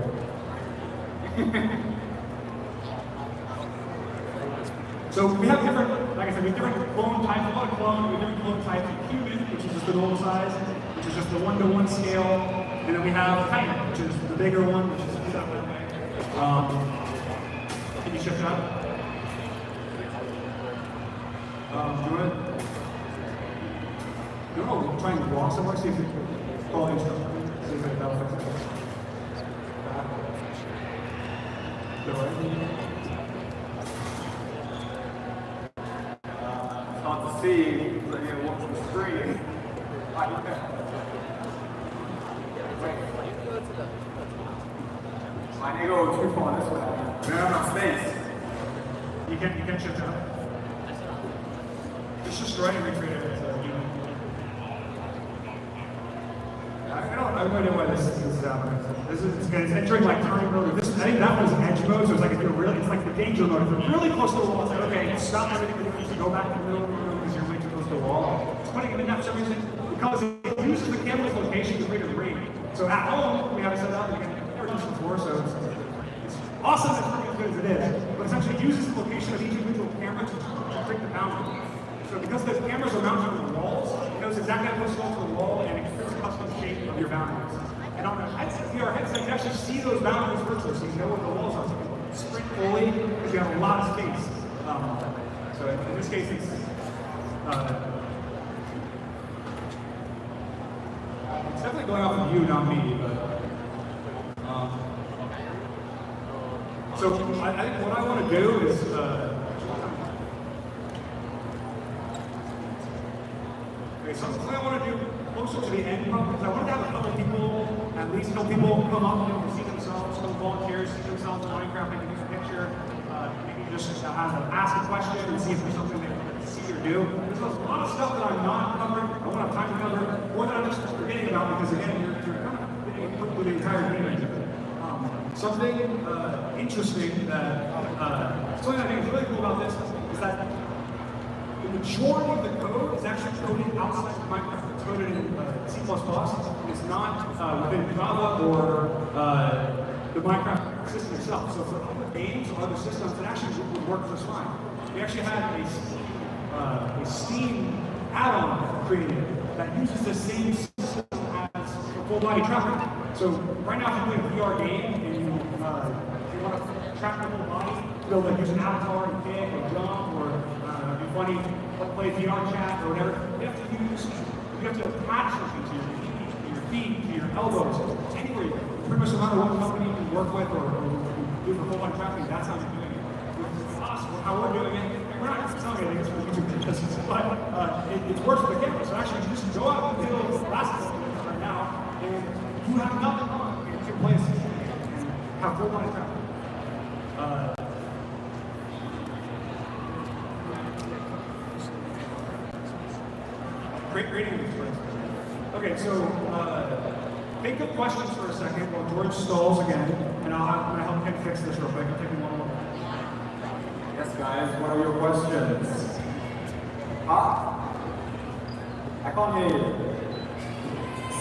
So we have different, like I said, we have different clone types. A lot of clone, we have different clone types. Human, which is just the normal size, which is just the 1-to-1 scale. And then we have Titan, which is the bigger one, which is that way. Can you shift that? Do it. No, try and walk somewhere, see if you follow instructions. See if that'll fix it. The right. It's hard to see, but you watch the screen. I need to go too far this way. We don't have space. You can shift out. Just destroy and recreate it. I have no idea why this is happening. It's entering like turning mode. I think that was edge mode, so it's like it's like the danger mode. If you're really close to the wall, it's like, okay, stop everything, but you go back to the middle because you're way too close to the wall. It's putting it in that for some reason because it uses the camera's location to create a ring. So at home, we have it set up, and we've never used it before, so it's awesome, it's pretty good as it is, but essentially it uses the location of each individual camera to create the boundary. So because the cameras are mounted on the walls, it knows exactly how close to go to the wall, and it creates a custom shape of your boundaries. And on a headset, VR headset, you can actually see those boundaries virtually, so you know where the walls are. So you can sprint fully, because you have a lot of space. So in this case, it's definitely going off of you, not me, but so I think what I want to do is okay, something I want to do closer to the end, probably, because I want to have a couple people, at least a couple people come up and see themselves, some volunteers see themselves in Minecraft, they can take a picture, maybe just ask a question and see if there's something they want to see or do. There's a lot of stuff that I'm not covering, I won't have time to cover, or that I'm just forgetting about, because again, you're kind of getting put with the entire game into it. Something interesting that, something I think is really cool about this is that the majority of the code is actually coded outside of Minecraft. It's coded in C++. It's not within Java or the Minecraft system itself. So for other games or other systems, it actually would work just fine. We actually had a Steam add-on created that uses the same system as a full body tracker. So right now, if you're doing a VR game and you want to track your whole body, you'll like use an avatar and kick or jump or be funny, play VR chat or whatever. You have to attach something to your feet, to your elbows, anywhere. Pretty much no matter what company you work with or do for full body tracking, that's how you're doing it. With us, how we're doing it, we're not telling you anything for YouTube videos, but it works with the camera. So actually, you just go out and do the basketball right now, and you have nothing on in two places and have full body tracking. Great rating these places. Okay, so think of questions for a second while George stalls again, and I'm going to help him fix this real quick. I'll take him one more. Yes, guys, what are your questions? I can't hear you.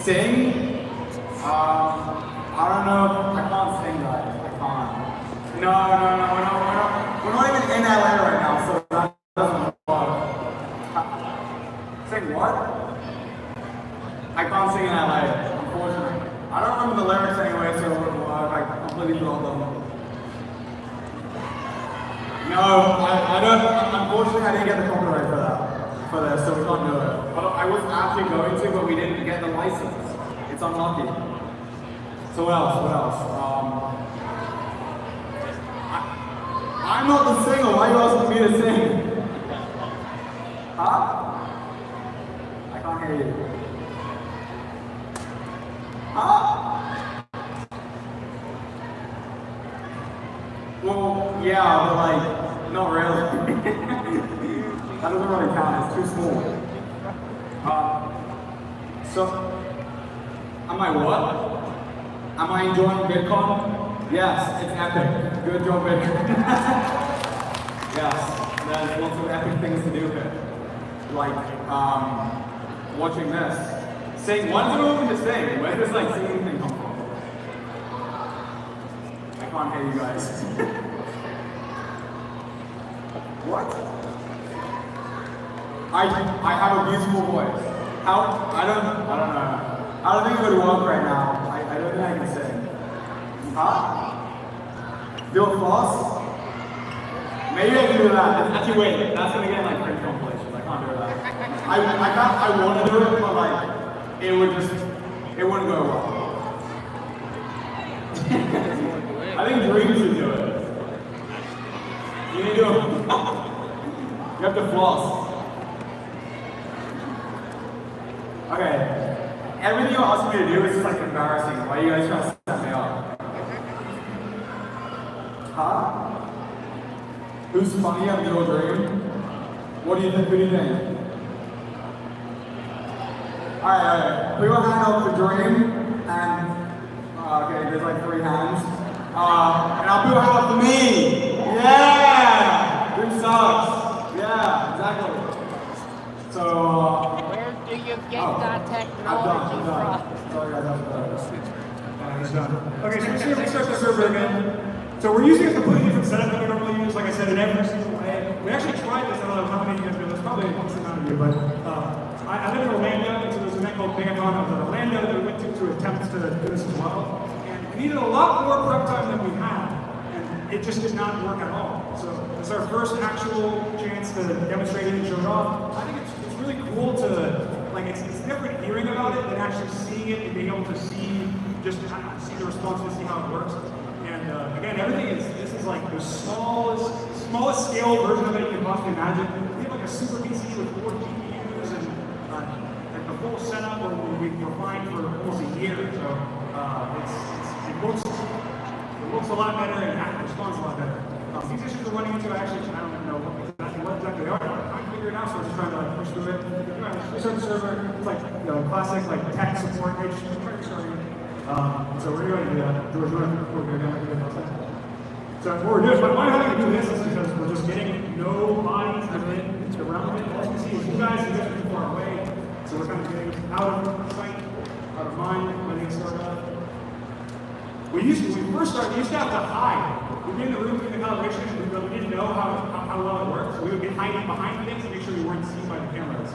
Sing? I don't know. I can't sing, guys. I can't. No. We're not even in LA right now, so that doesn't work. Sing what? I can't sing in LA, unfortunately. I don't remember the lyrics anyway, so I completely forgot them. No, I don't. Unfortunately, I didn't get the copyright for this, so we can't do it. But I was actually going to, but we didn't get the license. It's unlucky. So what else? I'm not the singer. Why are you asking me to sing? Huh? I can't hear you. Huh? Well, yeah, but like, not really. That doesn't really count. It's too small. So, am I what? Am I enjoying VidCon? Yes, it's epic. Good job, VidCon. Yes, there's lots of epic things to do here. Like, watching this. Sing, why does it open to sing? Where does like singing thing come from? I can't hear you guys. What? I have a beautiful voice. How? I don't know. I don't think it would work right now. I don't think I can sing. Huh? Do a floss? Maybe I can do that. Actually, wait. That's gonna get like cringe compilations. I can't do that. I want to do it, but like, it wouldn't go well. I think Dream should do it. You need to do it. You have to floss. Okay. Everything you're asking me to do is just like embarrassing. Why are you guys trying to set me up? Huh? Who's funny at your dream? What do you think? Who do you think? Alright. Put your hand up for Dream, and okay, there's like 3 hands. And I'll put your hand up for me! Yeah! Dream sucks! Yeah, exactly. So, server again. So we're using a completely different setup than we normally use, like I said, in every single way. We actually tried this, I don't know how many of you guys know this, probably a decent amount of you, but I live in Orlando, and so there's an event called VIDCON out of Orlando that we went to attempt to do this as well. And we needed a lot more prep time than we had, and it just did not work at all. So it's our first actual chance to demonstrate it and show it off. I think it's really cool to, like, it's different hearing about it than actually seeing it and being able to see, just see the response and see how it works. And again, this is like the smallest scale version of it you can possibly imagine. We have like a super PC with 4 GPUs and like the full setup where we were flying for almost a year. So it looks a lot better and it responds a lot better. These issues we're running into, actually, I don't know what exactly they are. I'm figuring it out, so we're just trying to like push through it. Restart the server. It's like, you know, classic like tech support. We're just trying to restart it. So we're going to do that. George, we're going to do that. So what we're doing is, why I'm having to do this is because we're just getting no bodies around it. All you can see is you guys are too far away. So we're kind of getting out of sight, out of mind when they start up. When we first started, we used to have to hide. We'd be in the room doing the calibration, and we didn't know how well it worked. So we would be hiding behind things to make sure we weren't seen by the cameras.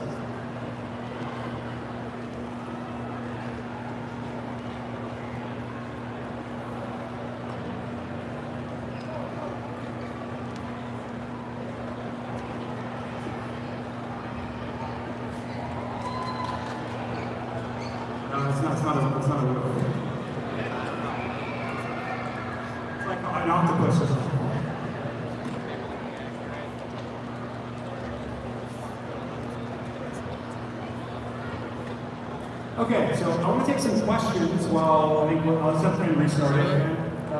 No, it's not a real thing. It's like an octopus or something. Okay, so I want to take some questions while I think I'll set and restart it again. I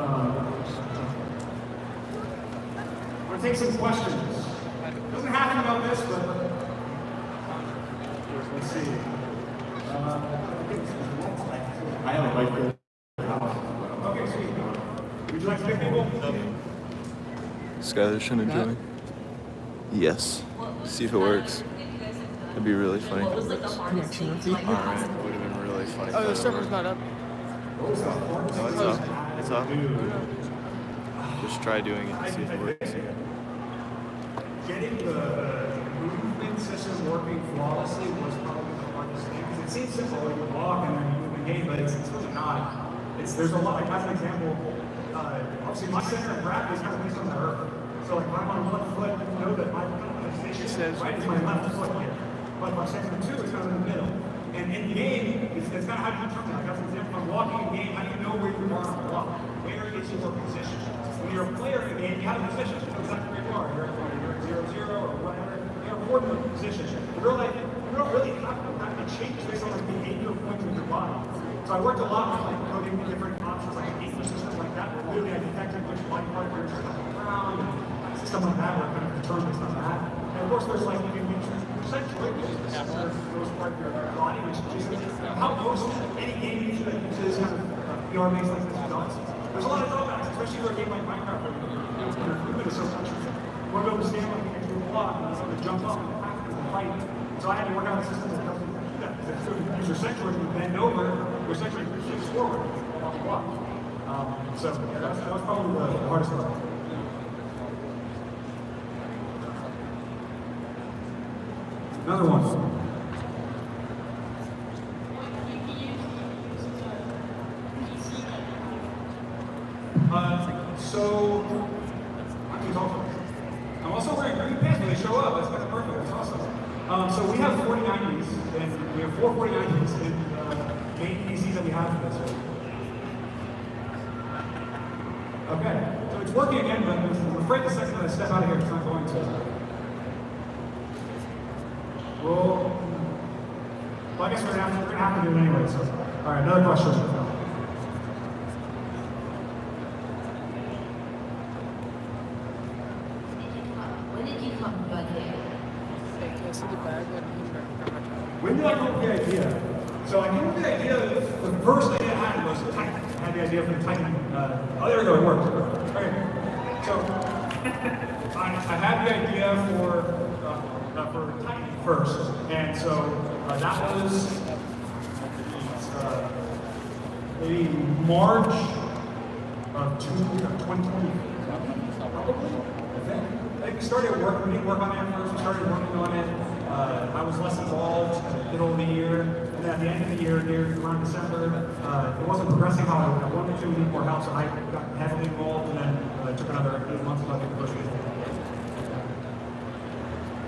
want to take some questions. It doesn't have to be about this, but let's see. I have a mic. Okay, sweet. Would you like to pick people? Skylar trying to join. Yes. See if it works. It'd be really funny if it works. Alright, it would have been really funny. Oh, the server's not up. No, it's up. It's up. Just try doing it and see if it works. Getting the movement system working flawlessly was probably the hardest thing. Because it seems simple, like you walk and then you move the game, but it's really not. There's a lot, like as an example, obviously my center of gravity is kind of based on the earth. So like when I'm on one foot, you know that my station right is my left foot here. But my section 2 is kind of in the middle. And in the game, it's kind of how do you determine that. As an example, if I'm walking in the game, how do you know where you are on the block? Where is your position? When you're a player in the game, you have a position. You know exactly where you are. You're 0-0 or whatever. You're a coordinate position. In real life, you don't really have to change based on like behavior points of your body. So I worked a lot with like coding different options, like an anchor system like that, where really I detected which body part you're on the ground and stuff like that, where it kind of determines based on that. And of course, there's like you can percentage, which is the center of most part of your body, which is how most any game usually uses kind of VR-based like this does. There's a lot of drawbacks, especially for a game like Minecraft, where your movement is so touchy. You want to be able to stand like next to a block and sort of jump up and attack and fight. So I had to work out a system that helps you do that. Because if you use your center and you bend over, your center moves forward off the block. So yeah, that was probably the hardest part. Another one. So I'm also wearing green pants when they show up. That's kind of perfect. That's awesome. So we have 4090s, and we have 4 4090s in main PCs that we have for this. Okay, so it's working again, but I'm afraid the second that I step out of here, it's not going to. Well, I guess we're gonna have to do it anyway. So, all right, another question. When did you come to idea? When did I come up with the idea? So I came up with the idea. The first idea I had was Titan. I had the idea for the Titan. Oh, there we go. It worked. Okay. So I had the idea for Titan first, and so that was maybe March of 2020. Probably, I think we started work. We didn't work on it first. We started working on it. I was less involved in the middle of the year, and then at the end of the year, near around December, it wasn't progressing how I wanted to. We needed more help, so I got heavily involved, and then it took another 8 months until I could push it.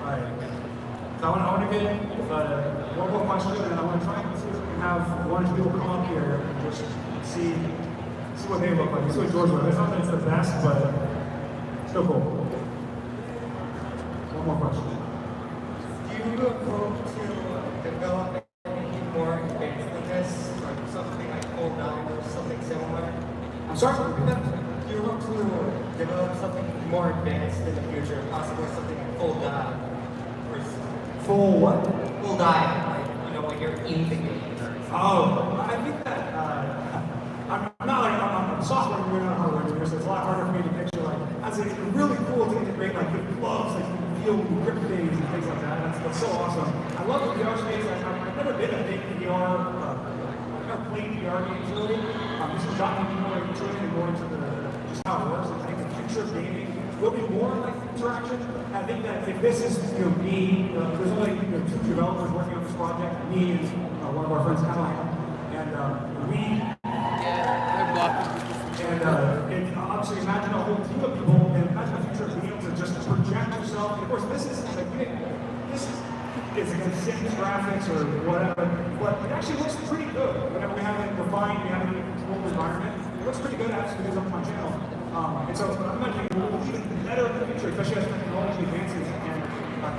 All right. So I want to get one more question, and I want to try and see if we can have one or two people come up here and just see what they look like. This is what George looks like. It's not that it's the best, but still cool. One more question. Do you hope to develop anything more advanced than this, like something like Full Dive or something similar? I'm sorry. Do you hope to develop something more advanced in the future, possibly something like Full Dive? Or Full what? Full Dive, like, you know, when you're in the game. Oh, I think that I'm not like I'm a software engineer, not a hardware engineer, so it's a lot harder for me to picture like as it's really cool to integrate like good gloves, like you can feel grip things and things like that. That's so awesome. I love the VR space. I've never been a big VR. I've never played VR games really. This has gotten me more into it and more into just how it works. I think the future of gaming will be more like interaction. I think that if this is me, there's only 2 developers working on this project, me and one of our friends, Caroline, and we. And obviously imagine a whole team of people, and imagine the future of being able to just project yourself. And of course, this is against Sims graphics or whatever, but it actually looks pretty good. Whenever we have it defined, we have it in a controlled environment, it looks pretty good actually because of my channel. And so I'm imagining it will be even better in the future, especially as technology advances. And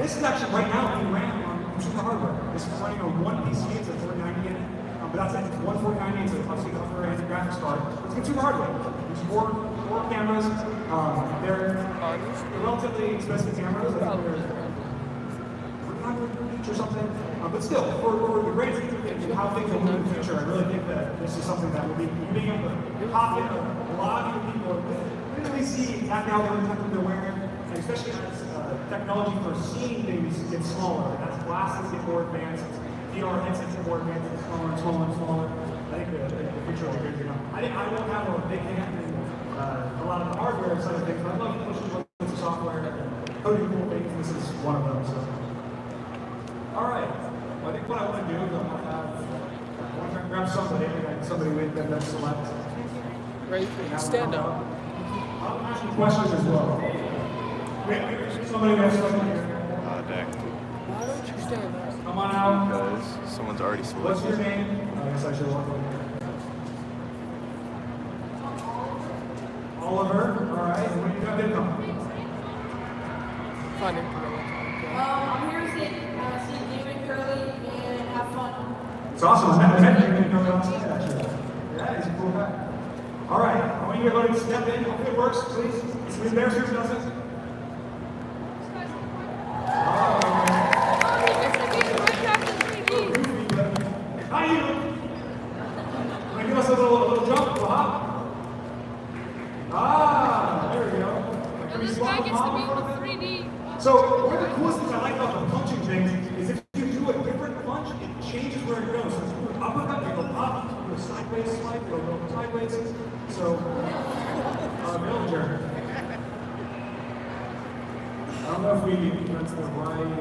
this is actually right now being ran on consumer hardware. This is running on one PC, it's a 4090 in it. But that's it. It's 14090, it's obviously an upper end graphics card. It's consumer hardware. There's four cameras. They're relatively expensive cameras. I think they're 300 each or something. But still, for the grand scheme of how things will move in the future, I really think that this is something that will be being able to pop in a lot of people really see that now they're wearing, and especially as technology for seeing things gets smaller, as glasses get more advanced. VR headsets get more advanced and smaller and smaller and smaller. I think the future will be great. I won't have a big hand in a lot of the hardware side of things, but I love pushing bits of software and coding cool things. This is one of them. So. All right. Well, I think what I want to do is I want to grab somebody with them that's select. Great. Stand up. I'll ask you questions as well. Wait, somebody has something here. Dang. Why don't you stand up? Come on out. Because someone's already selected. What's your name? I guess I should walk over. Oliver. All right. When you got VIDCON? Fun. I'm here to see David Curley and have fun. It's awesome. I met you outside actually. Yeah, he's a cool guy. All right. I want you to step in. Hopefully it works, please. It's an embarrassing who doesn't. How you? Want to give us a little jump, a little hop? There we go. And this guy gets to be in 3D. So one of the coolest things I like about the punching things is if you do a different punch, it changes where it goes. So if you do an uppercut, you go up, you do a sideways swipe, you go sideways. So, Villager. I don't know if we went to the right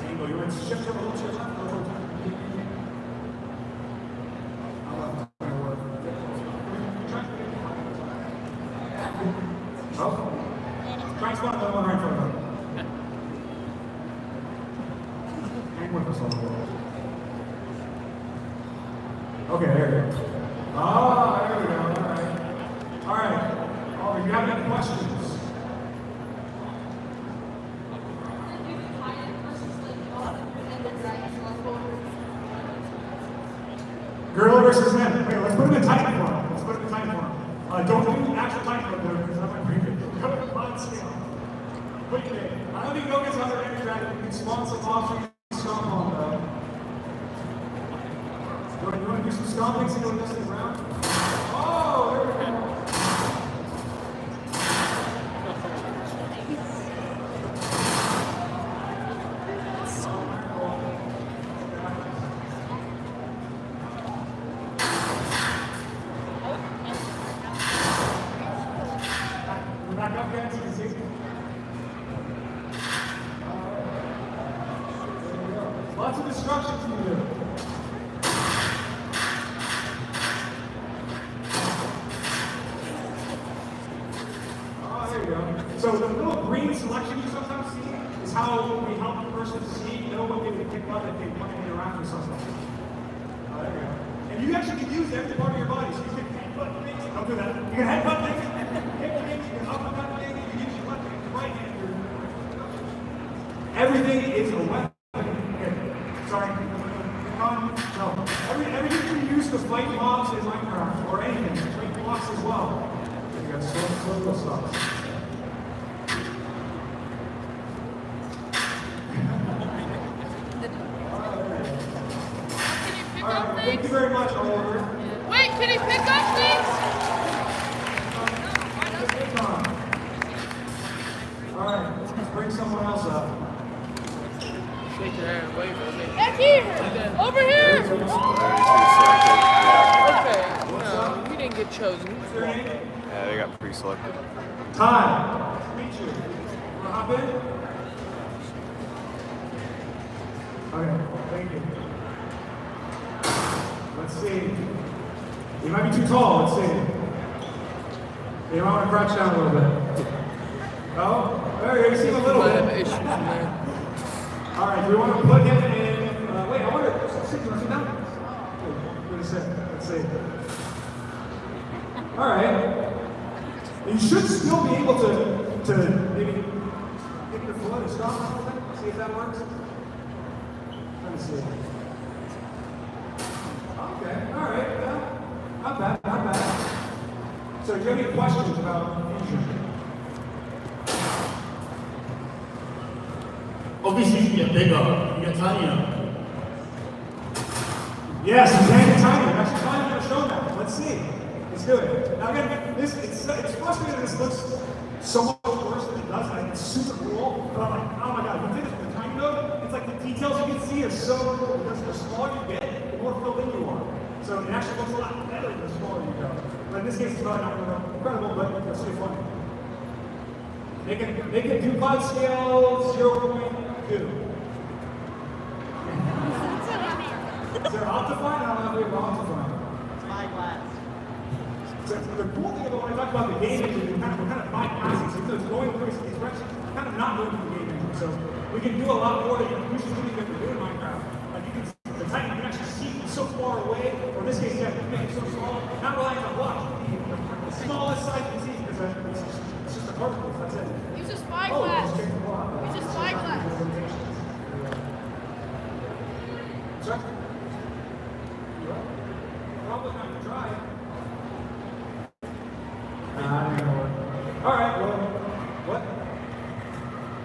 angle. You want to shift him a little to the left, a little to the right. Oh, try and spot the one right in front of him. Hang with us a little bit. Okay, there we go. There we go. All right. All right. Do you have any questions? Gorilla versus him. Wait, let's put him in Titan form. Don't do actual Titan form though, because that might break it. Go to mod scale. Wait, I don't think Gogan's other interact. You can spawn some off stomp on though. You want to do some stomping so you don't miss the ground? Oh, there we go. again so you can see. Lots of instructions you do. Oh, there you go. So the little green selection you sometimes see is how we help the person see, know what they can pick up if they want to interact with something. Oh, there you go. And you actually can use every part of your body. So you can headbutt things. Don't do that. You can headbutt things, hit things, you can uppercut things, you can use your left hand, your right hand. Everything is a weapon. Sorry. No. Everything you use to fight mobs in Minecraft or anything. Fight blocks as well. You got slow stops. Alright, thank you very much, Oliver. Wait, can he pick up things? Alright, let's bring someone else up. Shake your hand, wave at me. Back here! Over here! Okay, no, we didn't get chosen. Yeah, they got pre-selected. Time. Meet you. Wanna hop in? Okay, thank you. Let's see. You might be too tall, let's see. You might want to crouch down a little bit. Oh, there you seem a little Might bit. have issues, man. All right, do we want to put him in? Wait, I wonder. Sit down. Good to sit. Let's see. All right. You should still be able to maybe get your foot and stop or something. See if that works. Let me see. Okay. All right. Yeah. Not bad. Not bad. So, do you have any questions about fusion? Obviously, you can get bigger, you get tinier. Yes, you can get tinier. I'm actually trying to show that. Let's see. Let's do it. Now again, it's frustrating. This looks so much worse than it does. Like, it's super cool. But I'm like, oh my god, we did this with the tiny node. It's like the details you can see are so cool because the smaller you get, the more filled in you are. So it actually looks a lot better the smaller you go. But in this case, it's probably not incredible, but it's still funny. They can do cloud scale 0.2. Is there Optifine? I don't know if we have Optifine. Spyglass. So the cool thing about when I talk about the game engine, we're kind of bypassing. So it's going through these directions, kind of not going through the game engine. So we can do a lot more than usually do that we do in Minecraft. Like you can, the Titan, you can actually see it's so far away, or in this case, yeah, you can make it so small, not relying on blocks. The smallest size you can see because it's just a particle. That's it. Use a spyglass. Just take the block. Use a spyglass. Check. Probably not gonna try. All right. Well, what?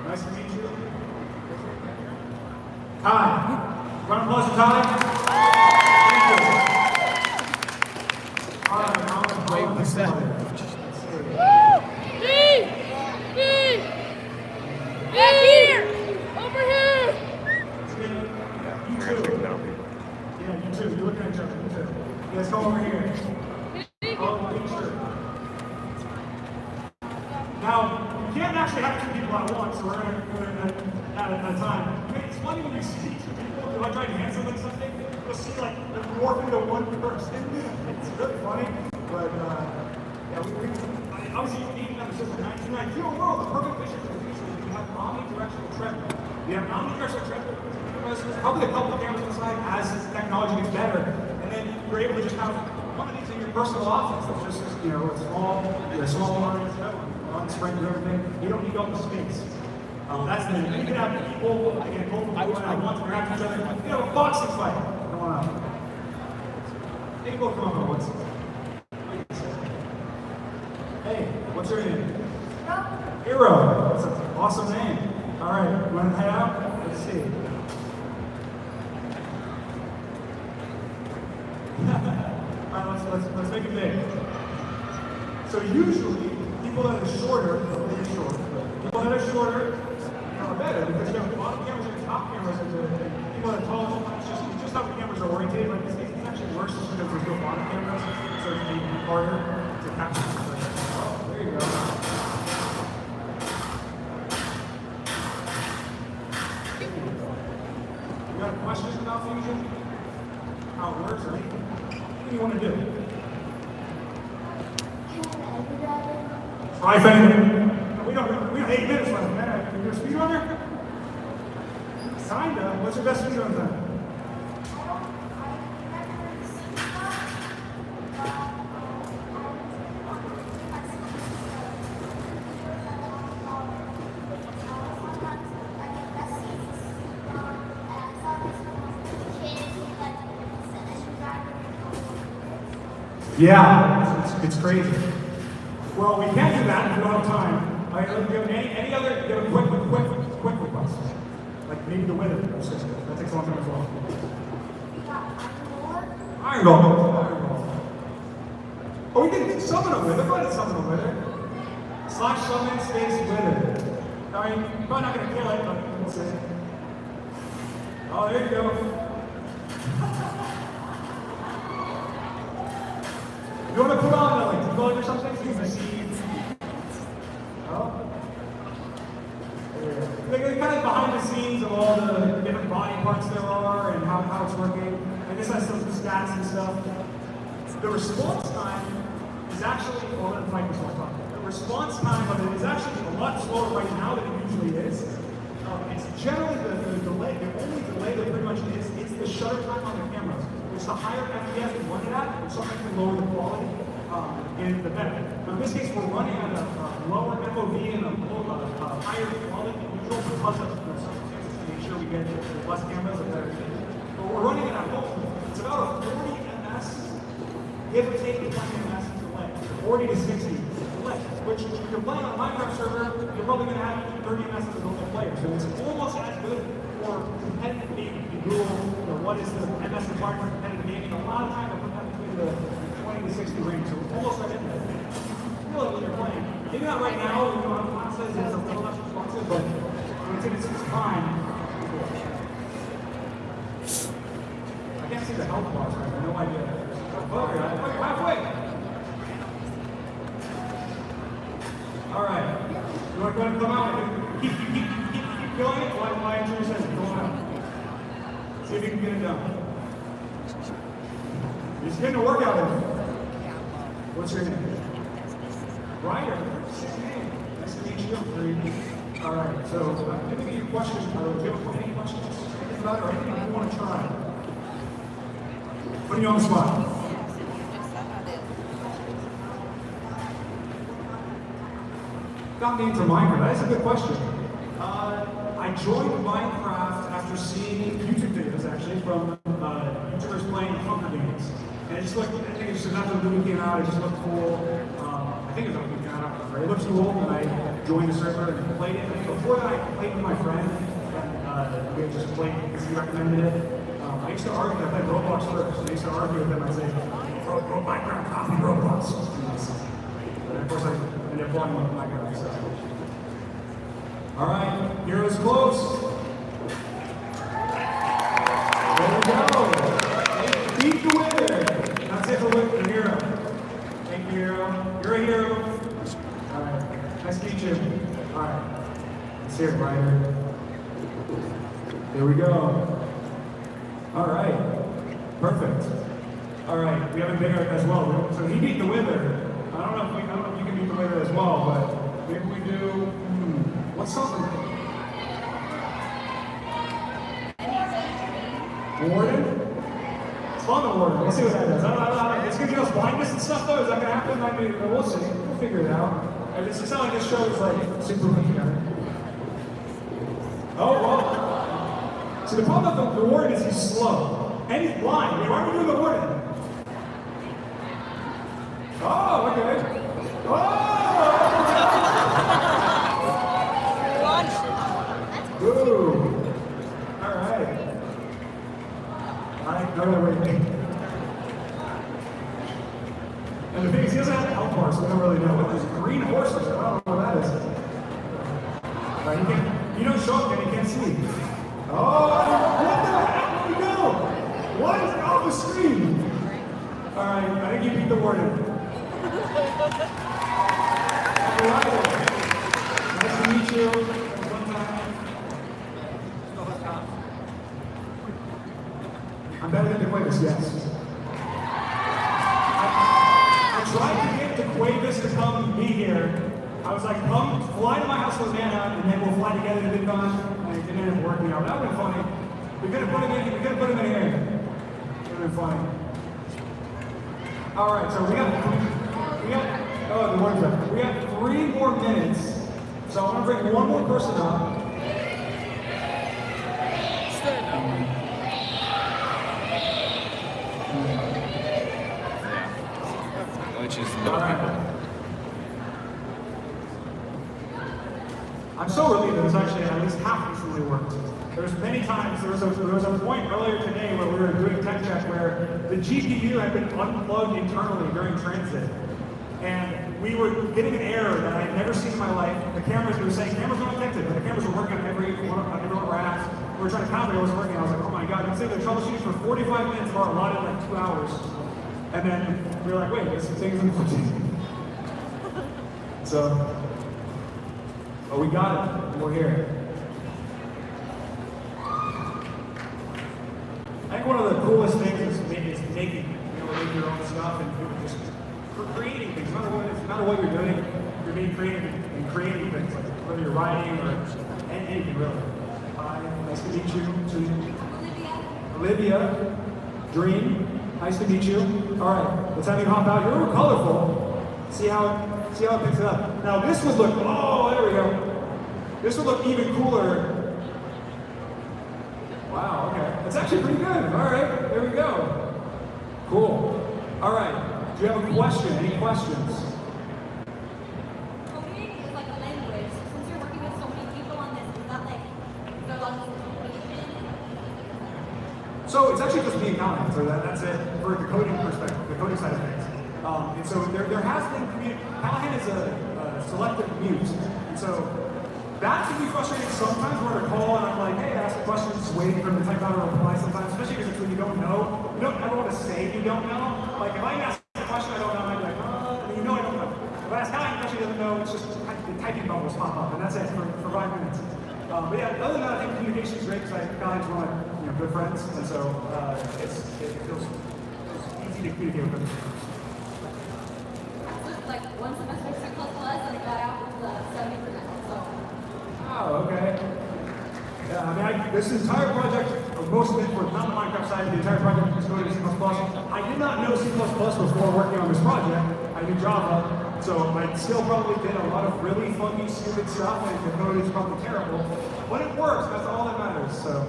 Nice to meet you. Hi. Round of applause for Ty. Thank you. All right. I'm gonna wait for that. Back here! Over here! You too. Yeah, you too. You're looking at each other. You too. You guys come over here. Oh, sure. Now, you can't actually have two people at once, so we're going to at a time. It's funny when you see two people, if I try to hand somebody something, you'll see like they're morph into one person. It's really funny, but yeah, obviously you need another system. In an ideal world, the perfect vision for the future is you have omnidirectional treadmill. You have omnidirectional treadmill. There's probably a couple of cameras on the side as technology gets better, and then you're able to just have one of these in your personal office. It's just, a small lines, on sprint and everything. You don't need all the space. That's the thing. You can have people, again, both at once, interact with each other. You have a boxing fight. I don't want to. They both come up at once. Hey, what's your name? Hero. That's an awesome name. All right, you want to head out? Let's see. All right, let's make it big. So usually, people that are shorter, people that are shorter, are better because you have bottom cameras and top cameras. People that are taller, it's just how the cameras are oriented. Like it's actually worse because there's no bottom cameras, so it's maybe harder to capture. Oh, there you go. fusion, how it works, or anything? What do you want to do? Try anything. We don't 8 minutes left, man. You're a speedrunner? Kinda. What's your best speedrun time? Yeah, it's crazy. Well, we can't do that if we don't have time. All right, do you have any other do you have a quick request? Like maybe the weather. That takes a long time as well. Iron Golem. Oh, we can summon a wither. Go ahead and summon a wither. / summon space wither. I mean, you're probably not going to kill it, but we'll see. Oh, there you go. You want to put on like debugging or something so you can see? Oh. They're kind of behind the scenes of all the different body parts there are and how it's working. I guess that's some stats and stuff. The response time is actually, well, let's fight this one. The response time of it is actually a lot slower right now than it usually is. It's generally the delay, the only delay that pretty much is, it's the shutter time on the cameras. It's the higher FPS we run it at, which something can lower the quality in the better. Now in this case, we're running at a lower FOV and a higher quality than usual because of the circumstances to make sure we get less cameras and better. But we're running it at home. It's about a 40 ms, give or take 20 ms delay, 40 to 60 delay, which if you're playing on a Minecraft server, you're probably going to have 30 ms as a local player. So it's almost as good for competitive gaming. You Google, what is the MS required for competitive gaming? A lot of time I put that between the 20 to 60 range, so it's almost right in there. Really, when you're playing, maybe not right now, you know, on classes, it's a little less responsive, but when it's in its time, I can't see the health bars right now, I have no idea. Oh, you're halfway. All right. You want to go ahead and come out? Keep killing it while my injury says go out. See if you can get it done. You're just getting a workout in. What's your name? Ryder. Nice to meet you. All right, so I'm going to give you questions. Do you have any questions? Anything about it or anything you want to try? Putting you on the spot. Not named for Minecraft. That is a good question. I joined Minecraft after seeing YouTube videos actually from YouTubers playing Hunger Games. And it just looked, I think it just after the movie came out, it just looked cool. I think it was after the movie came out. It looked cool, and I joined the server and played it. And before that, I played with my friend, and we just played because he recommended it. I used to argue, I played Roblox first. I used to argue with him. I'd say, Minecraft, copy Roblox. But of course, I ended up playing with Minecraft. So. All right, heroes close. There we go. Beat the winner. That's it for the hero. Thank you, hero. You're a hero. All right, nice to meet you. All right, let's hear it, Ryder. There we go. All right, perfect. All right, we have a winner as well. So he beat the wither. I don't know if you can beat the wither as well, but maybe we do. What's something? Warden? It's fun to Warden. Let's see what that does. I don't know. It's going to give us blindness and stuff, though. Is that going to happen? I mean, we'll see. We'll figure it out. It's not like this show is like super together. Oh, well. See, the problem with the Warden is he's slow. And he's blind. Why are we doing the Warden? Oh, okay. Oh! Ooh. All right. I know everything. And the thing is, he doesn't have a health bar, so we don't really know. What those green horses? I don't know what that is. You don't show up and you can't see. Oh, what the heck? Where'd we go? What is off the screen? All right, I think you beat the warden. Nice to meet you. Tesla's Manhunt, and then we'll fly together to VidCon. And it didn't end up working out. That would have been funny. We could have put him in here. It would have been funny. All right, so we got. Oh, the word's up. We got 3 more minutes. So I'm gonna bring one more person up. Which is no people. I'm so relieved that it's actually at least half decently worked. There's many times, there was a point earlier today where we were doing tech check where the GPU had been unplugged internally during transit. And we were getting an error that I had never seen in my life. The cameras, we were saying cameras not detected, but the cameras were working on every one of our apps. We were trying to count it, it wasn't working. I was like, oh my God, you say they're troubleshooting for 45 minutes of our allotted like 2 hours. And then we were like, wait, this thing isn't working. So, but we got it, we're here. I think one of the coolest things is making, you know, make your own stuff and just creating things. No matter what you're doing, you're being creative and creating things, like whether you're writing or anything really. Hi, nice to meet you. Olivia, Dream, nice to meet you. All right, let's have you hop out. You're colorful. See how it picks it up. Now this would look, oh, there we go. This would look even cooler. Wow, okay. That's actually pretty good. All right, there we go. Cool. All right, do you have a question? Any questions? Coding is like a language. Since you're working with so many people on this, is that like, is there a lot of communication? So it's actually just me and Callahan, so that's it for the coding perspective, the coding side of things. And so there has been communication. Callahan is a selective mute, and so that can be frustrating sometimes. We're on a call and I'm like, hey, ask a question, just waiting for him to type out a reply sometimes, especially because it's when you don't know. You don't ever want to say you don't know. Like if I ask a question I don't know, I'd be like, and you know I don't know. If I ask Callahan, he actually doesn't know, it's just the typing bubbles pop up, and that's it for 5 minutes. But yeah, other than that, I think communication is great because Callahan's one of my good friends, and so it feels easy to communicate with him. Like one semester C++ and I got out with the 70%. So. Oh, okay. Yeah, I mean, this entire project, most of it, for not the Minecraft side, the entire project is going to C++. I did not know C++ before working on this project. I knew Java, so I still probably did a lot of really funky, stupid stuff, and the code is probably terrible. But it works, that's all that matters, so.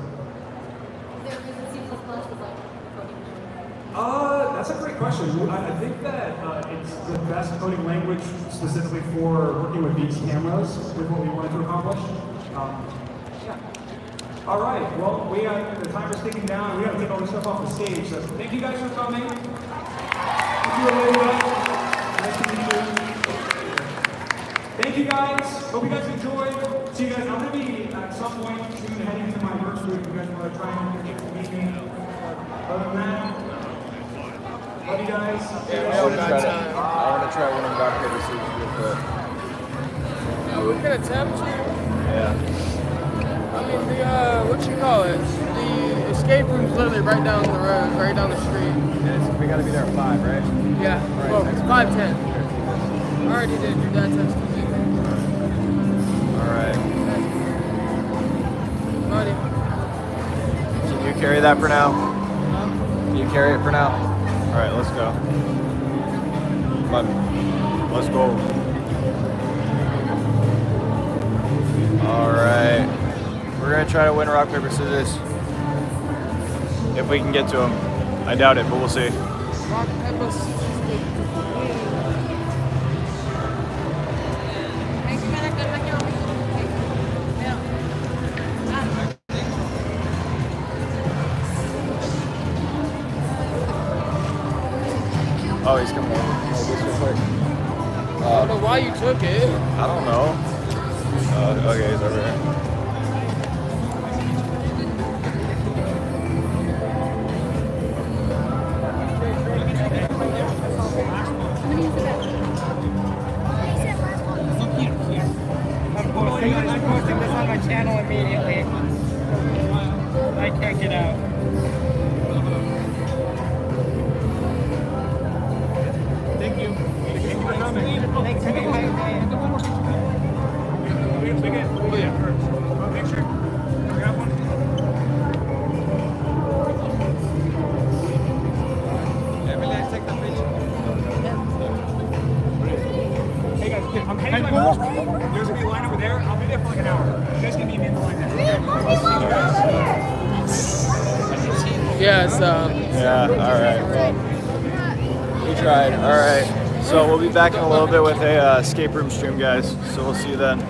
Is there a reason C++ is like coding? That's a great question. I think that it's the best coding language specifically for working with these cameras, with what we wanted to accomplish. Yeah. All right, well, the timer's ticking down. We got to take all this stuff off the stage. So thank you guys for coming. Thank you, Olivia. Nice to meet you. Thank you guys. Hope you guys enjoyed. See you guys. I'm going to be at some point soon heading to my merch booth. You guys want to try and get to meet me. Other than that, love you guys. Yeah, I want to try one of rock, paper, scissors real quick. Yeah, we can attempt to. Yeah. I mean, what you call it? The escape room's literally right down the road, right down the street. And we got to be there at 5, right? Yeah, Right, well, next 5:10. I already did. Your dad texted me. All right. Buddy. Can you carry that for now? Can you carry it for now? All right, let's go. Let's go. All right. We're going to try to win rock, paper, scissors. If we can get to him. I doubt it, but we'll see. Rock, paper, scissors. Oh, he's coming over. Oh, this real quick. I don't know why you took it. I don't know. Okay, he's over here. I'm posting this on my channel immediately. I can't get out. Thank you. Thank you for coming. Thanks for coming. Yeah, so. Yeah, alright, well, we tried. Alright, so we'll be back in a little bit with a escape room stream, guys, so we'll see you then.